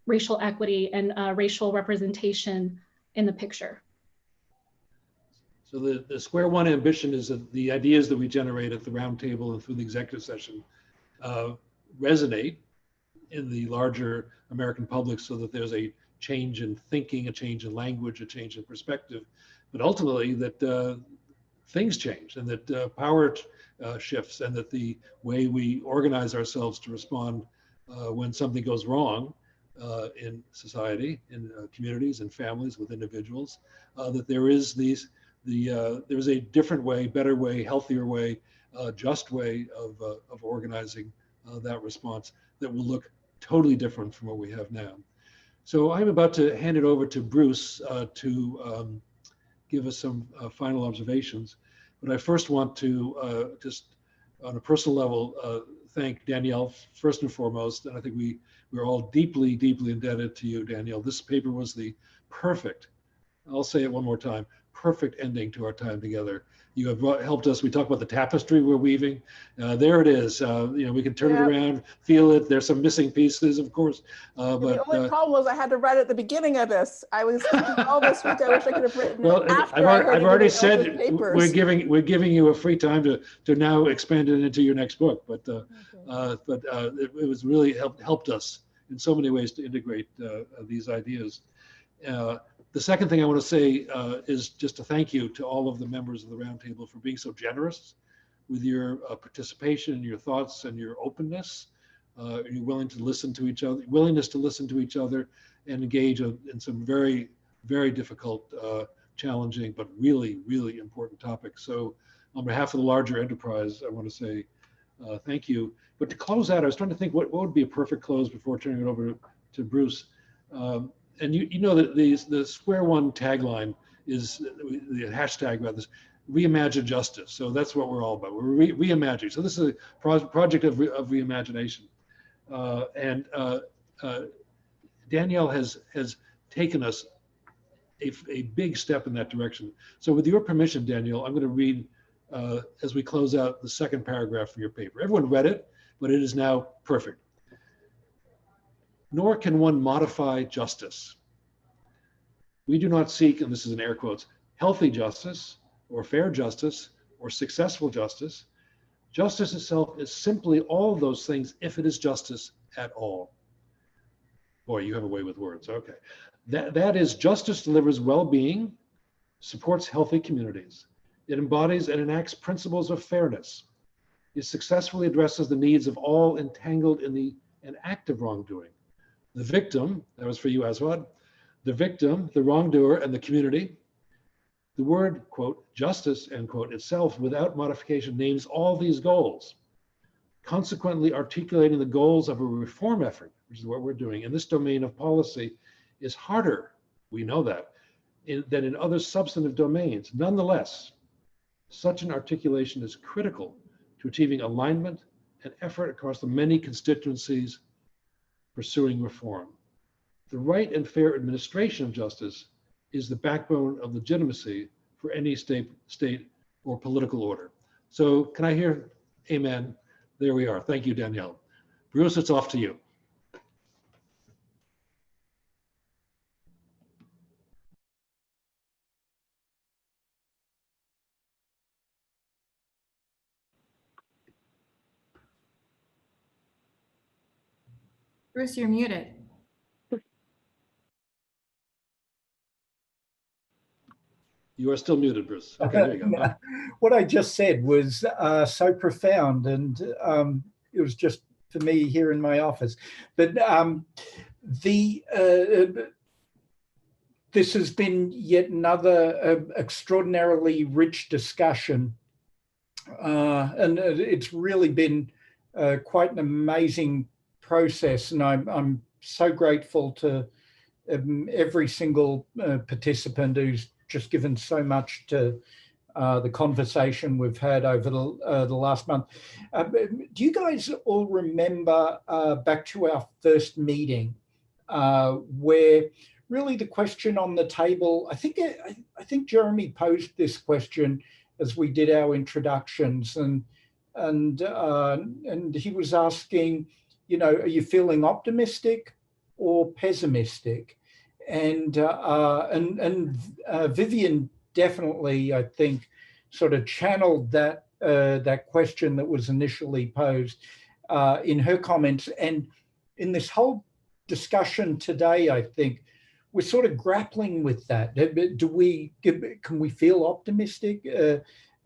racial equity and racial representation in the picture. So the square one ambition is that the ideas that we generate at the roundtable and through the executive session resonate in the larger American public, so that there's a change in thinking, a change in language, a change in perspective, but ultimately that things change and that power shifts, and that the way we organize ourselves to respond when something goes wrong in society, in communities and families with individuals, that there is there's a different way, better way, healthier way, just way of organizing that response that will look totally different from what we have now. So I'm about to hand it over to Bruce to give us some final observations. But I first want to just on a personal level thank Danielle first and foremost. And I think we're all deeply, deeply indebted to you, Danielle. This paper was the perfect, I'll say it one more time, perfect ending to our time together. You have helped us. We talk about the tapestry we're weaving. There it is. We can turn it around, feel it. There's some missing pieces, of course. But the only problem was I had to write at the beginning of this. I was thinking all this week. I wish I could have written it after I've already said papers. we're giving you a free time to now expand it into your next book. But it was really helped us in so many ways to integrate these ideas. The second thing I want to say is just a thank you to all of the members of the Roundtable for being so generous with your participation and your thoughts and your openness. You're willingness to listen to each other and engage in some very, very difficult, challenging, but really, really important topics. So on behalf of the larger enterprise, I want to say thank you. But to close out, I was trying to think what would be a perfect close before turning it over to Bruce. And you know that the Square One tagline is the hashtag about this, reimagine justice. So that's what we're all about. We're reimagining. So this is a project of reimagination. Danielle has taken us a big step in that direction. So with your permission, Danielle, I'm going to read as we close out the second paragraph from your paper. Everyone read it, but it is now perfect. Nor can one modify justice. We do not seek, and this is in air quotes, healthy justice or fair justice or successful justice. Justice itself is simply all of those things if it is justice at all. Boy, you have a way with words. Okay. That is, justice delivers well-being, supports healthy communities. It embodies and enacts principles of fairness. It successfully addresses the needs of all entangled in an act of wrongdoing. The victim, that was for you, Aswad, the victim, the wrongdoer, and the community. The word, quote, justice, end quote, itself without modification names all these goals, consequently articulating the goals of a reform effort, which is what we're doing in this domain of policy, is harder, we know that, than in other substantive domains. Nonetheless, such an articulation is critical to achieving alignment and effort across the many constituencies pursuing reform. The right and fair administration of justice is the backbone of legitimacy for any state or political order. So can I hear amen? There we are. Thank you, Danielle. Bruce, it's off to you. Bruce, you're muted. You are still muted, Bruce. Okay, there you go. What I just said was so profound, and it was just for me here in my office. But this has been yet another extraordinarily rich discussion, and it's really been quite an amazing process, and I'm so grateful to every single participant who's just given so much to the conversation we've had over the last month. Do you guys all remember back to our first meeting where really the question on the table, I think Jeremy posed this question as we did our introductions, and he was asking, are you feeling optimistic or pessimistic? And Vivian definitely, I think, sort of channeled that question that was initially posed in her comments. And in this whole discussion today, I think we're sort of grappling with that. Can we feel optimistic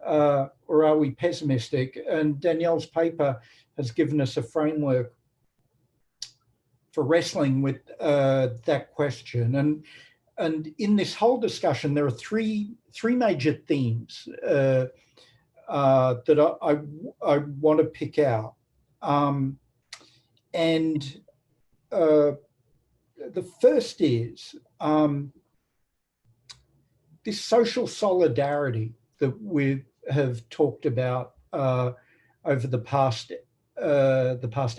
or are we pessimistic? And Danielle's paper has given us a framework for wrestling with that question. And in this whole discussion, there are three major themes that I want to pick out. And the first is this social solidarity that we have talked about over the past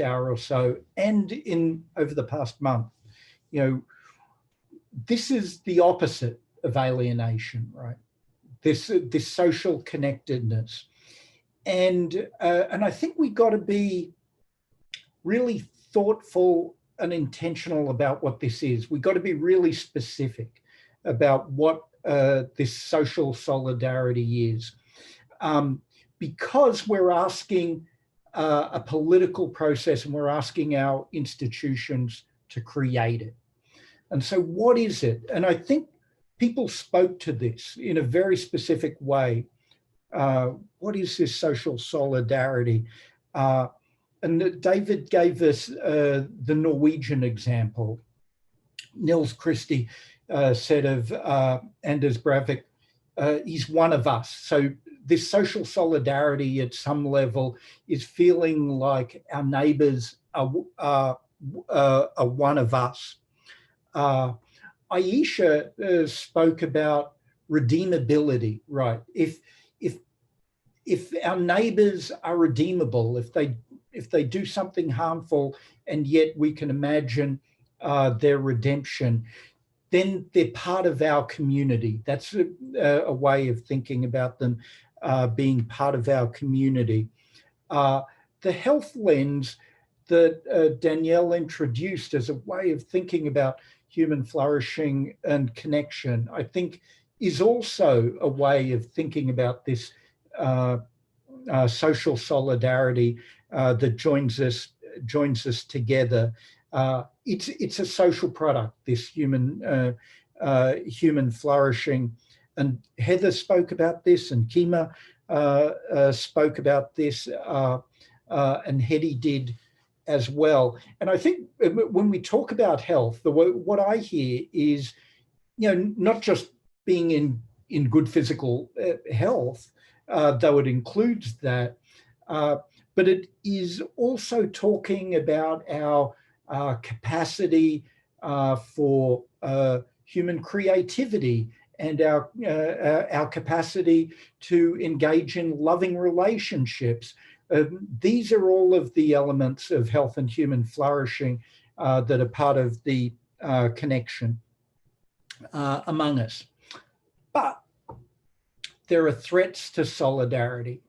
hour or so, and over the past month. You know, this is the opposite of alienation, right? This social connectedness, and I think we got to be really thoughtful and intentional about what this is. We got to be really specific about what this social solidarity is, because we're asking a political process, and we're asking our institutions to create it. And so what is it? And I think people spoke to this in a very specific way. What is this social solidarity? And David gave us the Norwegian example. Nils Christie said of Anders Breivik, he's one of us. So this social solidarity at some level is feeling like our neighbors are one of us. Aisha spoke about redeemability, right? If our neighbors are redeemable, if they do something harmful and yet we can imagine their redemption, then they're part of our community. That's a way of thinking about them being part of our community. The health lens that Danielle introduced as a way of thinking about human flourishing and connection, I think, is also a way of thinking about this social solidarity that joins us together. It's a social product, this human flourishing, and Heather spoke about this, and Kima spoke about this, and Hedy did as well. And I think when we talk about health, what I hear is, you know, not just being in good physical health, though it includes that, but it is also talking about our capacity for human creativity and our capacity to engage in loving relationships. These are all of the elements of health and human flourishing that are part of the connection among us. But there are threats to solidarity,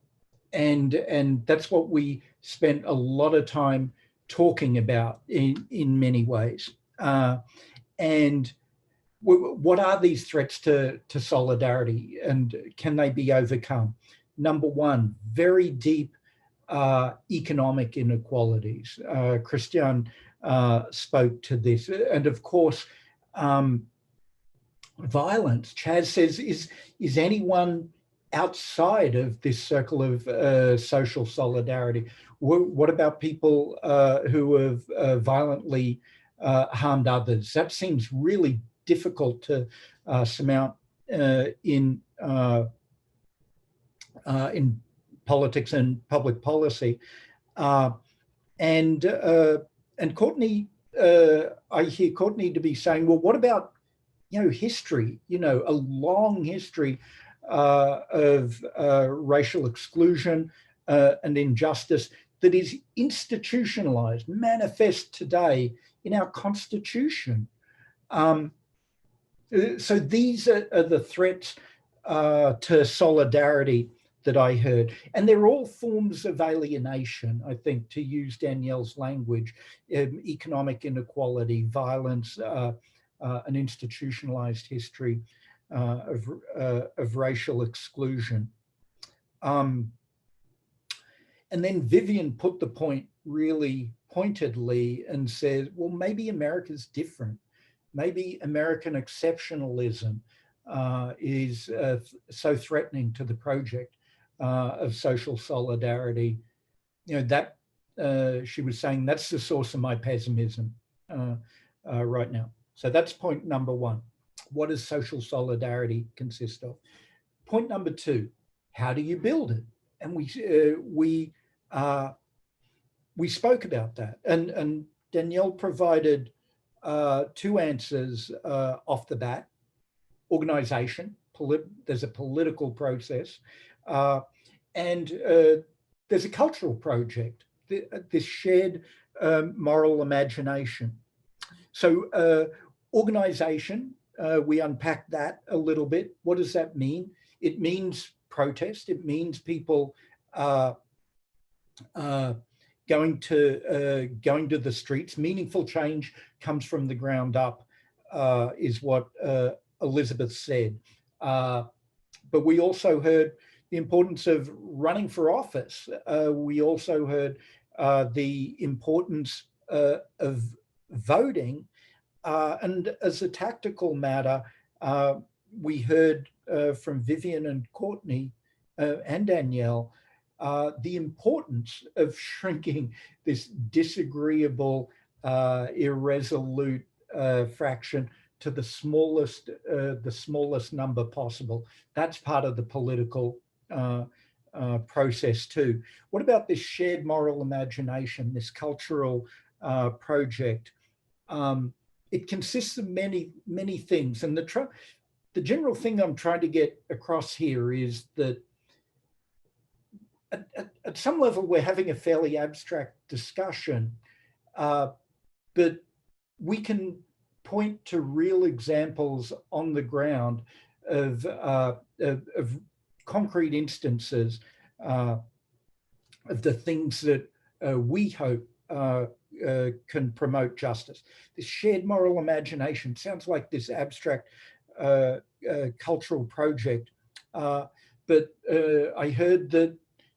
and that's what we spent a lot of time talking about in many ways. And what are these threats to solidarity, and can they be overcome? Number one, very deep economic inequalities. Christian spoke to this. And of course, violence. Chaz says, is anyone outside of this circle of social solidarity? What about people who have violently harmed others? That seems really difficult to surmount in politics and public policy. And Courtney, I hear Courtney to be saying, well, what about, you know, history, you know, a long history of racial exclusion and injustice that is institutionalized, manifest today in our Constitution. So these are the threats to solidarity that I heard. And they're all forms of alienation, I think, to use Danielle's language: economic inequality, violence, an institutionalized history of racial exclusion. And then Vivian put the point really pointedly and said, well, maybe America's different. Maybe American exceptionalism is so threatening to the project of social solidarity. You know, that she was saying that's the source of my pessimism right now. So that's point number one. What does social solidarity consist of? Point number two, how do you build it? And we spoke about that, and Danielle provided two answers off the bat. Organization, there's a political process, and there's a cultural project, this shared moral imagination. So organization, we unpacked that a little bit. What does that mean? It means protest. It means people going to the streets. Meaningful change comes from the ground up, is what Elizabeth said. But we also heard the importance of running for office. We also heard the importance of voting. And as a tactical matter, we heard from Vivian and Courtney and Danielle the importance of shrinking this disagreeable, irresolute fraction to the smallest number possible. That's part of the political process too. What about this shared moral imagination, this cultural project? It consists of many things, and the general thing I'm trying to get across here is that at some level we're having a fairly abstract discussion, but we can point to real examples on the ground of concrete instances of the things that we hope can promote justice. This shared moral imagination sounds like this abstract cultural project, but I heard that,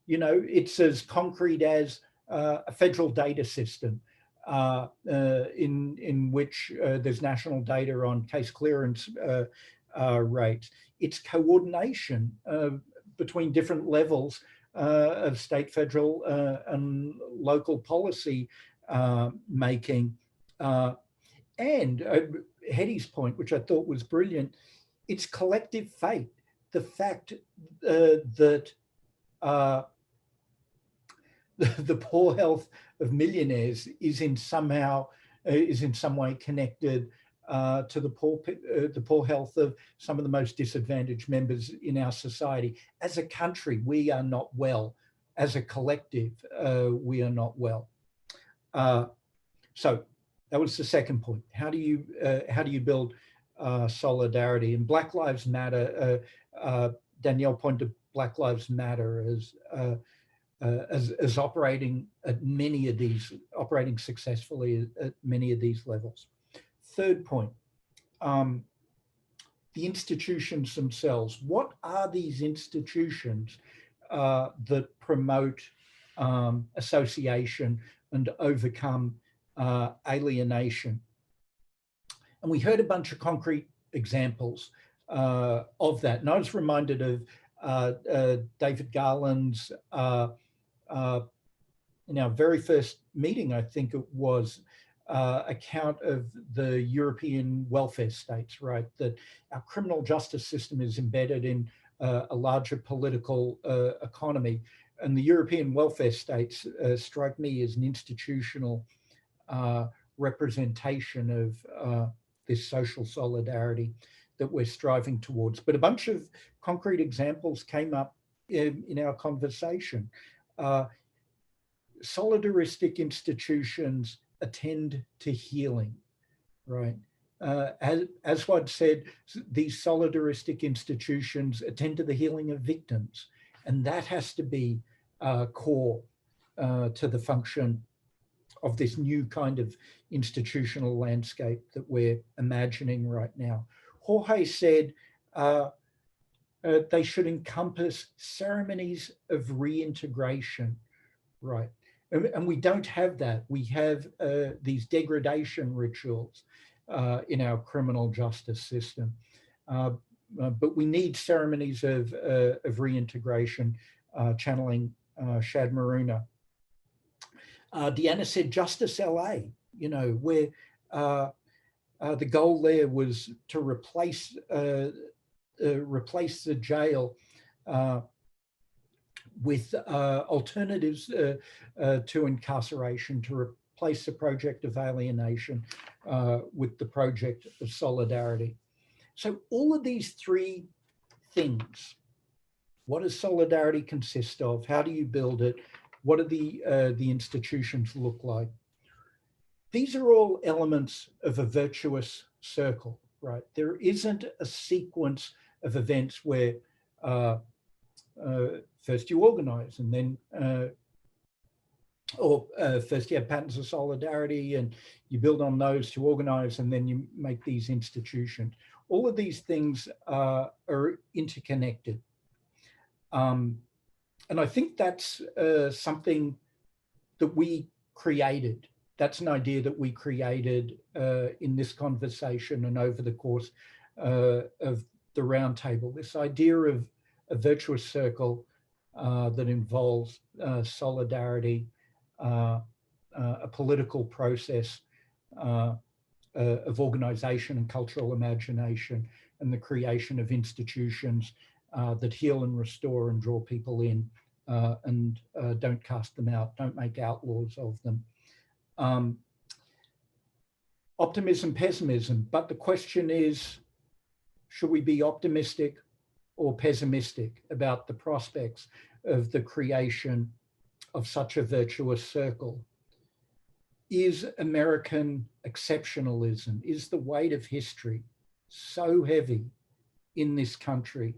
you know, it's as concrete as a federal data system in which there's national data on case clearance rates. It's coordination between different levels of state, federal, and local policy making. And Hetty's point, which I thought was brilliant, it's collective fate. The fact that the poor health of millionaires is in some way connected to the poor health of some of the most disadvantaged members in our society. As a country, we are not well. As a collective, we are not well. So that was the second point. How do you build solidarity? And Black Lives Matter. Danielle pointed to Black Lives Matter as operating at many of these, operating successfully at many of these levels. Third point, the institutions themselves. What are these institutions that promote association and overcome alienation? And we heard a bunch of concrete examples of that. And I was reminded of David Garland's, in our very first meeting, I think it was, account of the European welfare states, right? That our criminal justice system is embedded in a larger political economy. And the European welfare states strike me as an institutional representation of this social solidarity that we're striving towards. But a bunch of concrete examples came up in our conversation. Solidaristic institutions attend to healing, right? As Wad said, these solidaristic institutions attend to the healing of victims, and that has to be core to the function of this new kind of institutional landscape that we're imagining right now. Jorge said they should encompass ceremonies of reintegration, right? And we don't have that. We have these degradation rituals in our criminal justice system. But we need ceremonies of reintegration, channeling Shad Maruna. Deanna said Justice LA, you know, where the goal there was to replace the jail with alternatives to incarceration, to replace the project of alienation with the project of solidarity. So all of these three things, what does solidarity consist of? How do you build it? What do the institutions look like? These are all elements of a virtuous circle, right? There isn't a sequence of events where first you organize and then, first you have patterns of solidarity and you build on those to organize, and then you make these institutions. All of these things are interconnected. And I think that's something that we created. That's an idea that we created in this conversation and over the course of the roundtable, this idea of a virtuous circle that involves solidarity, a political process of organization and cultural imagination, and the creation of institutions that heal and restore and draw people in and don't cast them out, don't make outlaws of them. Optimism, pessimism, but the question is, should we be optimistic or pessimistic about the prospects of the creation of such a virtuous circle? Is American exceptionalism, is the weight of history so heavy in this country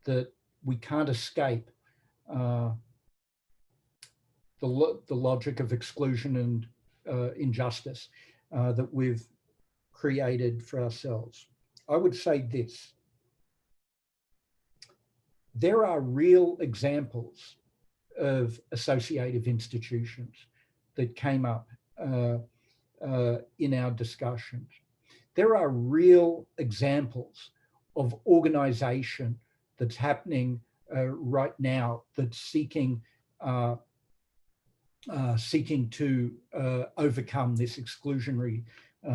that we can't escape the logic of exclusion and injustice that we've created for ourselves? I would say this: there are real examples of associative institutions that came up in our discussions. There are real examples of organization that's happening right now that's seeking to overcome this exclusionary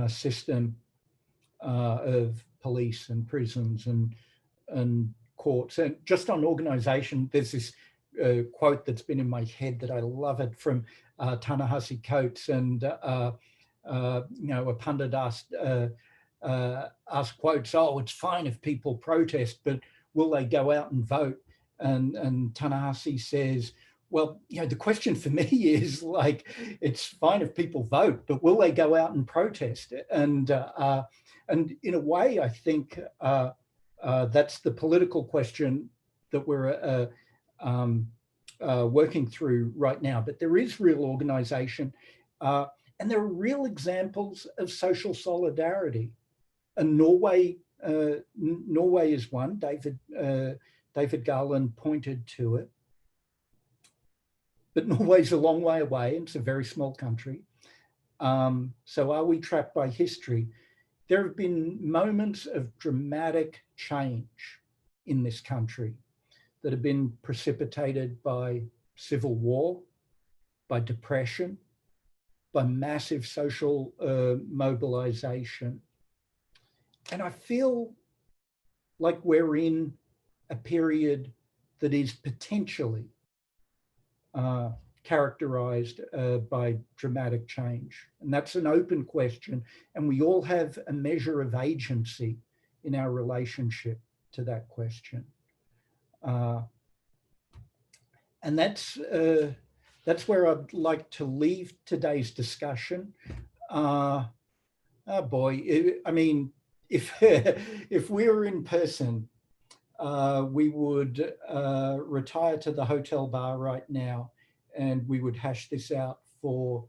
system of police and prisons and courts. And just on organization, there's this quote that's been in my head that I love it from Ta-Nehisi Coates, and a pundit asked quotes, "Oh, it's fine if people protest, but will they go out and vote?" And Ta-Nehisi says, well, the question for me is, like, it's fine if people vote, but will they go out and protest? And in a way, I think that's the political question that we're working through right now. But there is real organization, and there are real examples of social solidarity. And Norway is one. David Garland pointed to it. But Norway's a long way away, and it's a very small country. So are we trapped by history? There have been moments of dramatic change in this country that have been precipitated by civil war, by depression, by massive social mobilization. And I feel like we're in a period that is potentially characterized by dramatic change. And that's an open question. And we all have a measure of agency in our relationship to that question. And that's where I'd like to leave today's discussion. Oh boy, I mean, if we were in person, we would retire to the hotel bar right now, and we would hash this out for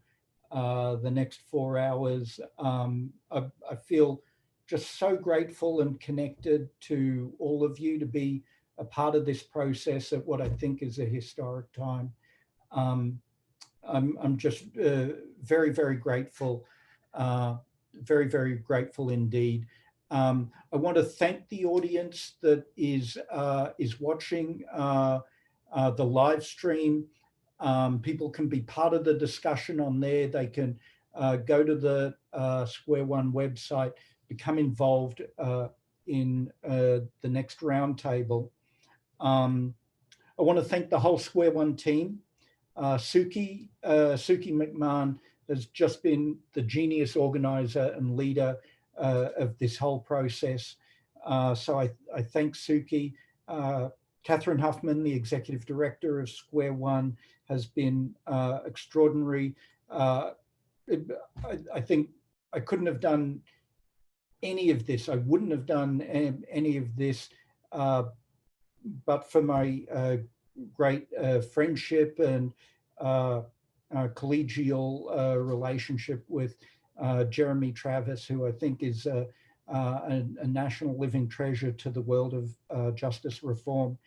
the next 4 hours. I feel just so grateful and connected to all of you to be a part of this process at what I think is a historic time. I'm just very, very grateful, very, very grateful indeed. I want to thank the audience that is watching the live stream. People can be part of the discussion on there. They can go to the Square One website, become involved in the next roundtable. I want to thank the whole Square One team. Suki McMahon has just been the genius organizer and leader of this whole process. So I thank Suki. Catherine Huffman, the executive director of Square One, has been extraordinary. I think I couldn't have done any of this. I wouldn't have done any of this but for my great friendship and collegial relationship with Jeremy Travis, who I think is a national living treasure to the world of justice reform.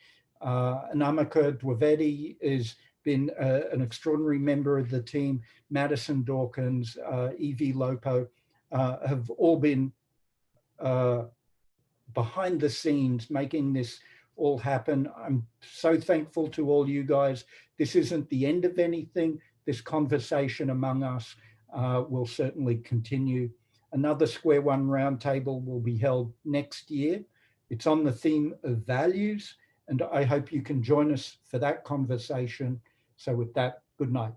Anamika Dwivedi has been an extraordinary member of the team. Madison Dawkins, Evie Lopo have all been behind the scenes making this all happen. I'm so thankful to all you guys. This isn't the end of anything. This conversation among us will certainly continue. Another Square One Roundtable will be held next year. It's on the theme of values, and I hope you can join us for that conversation. So with that, good night.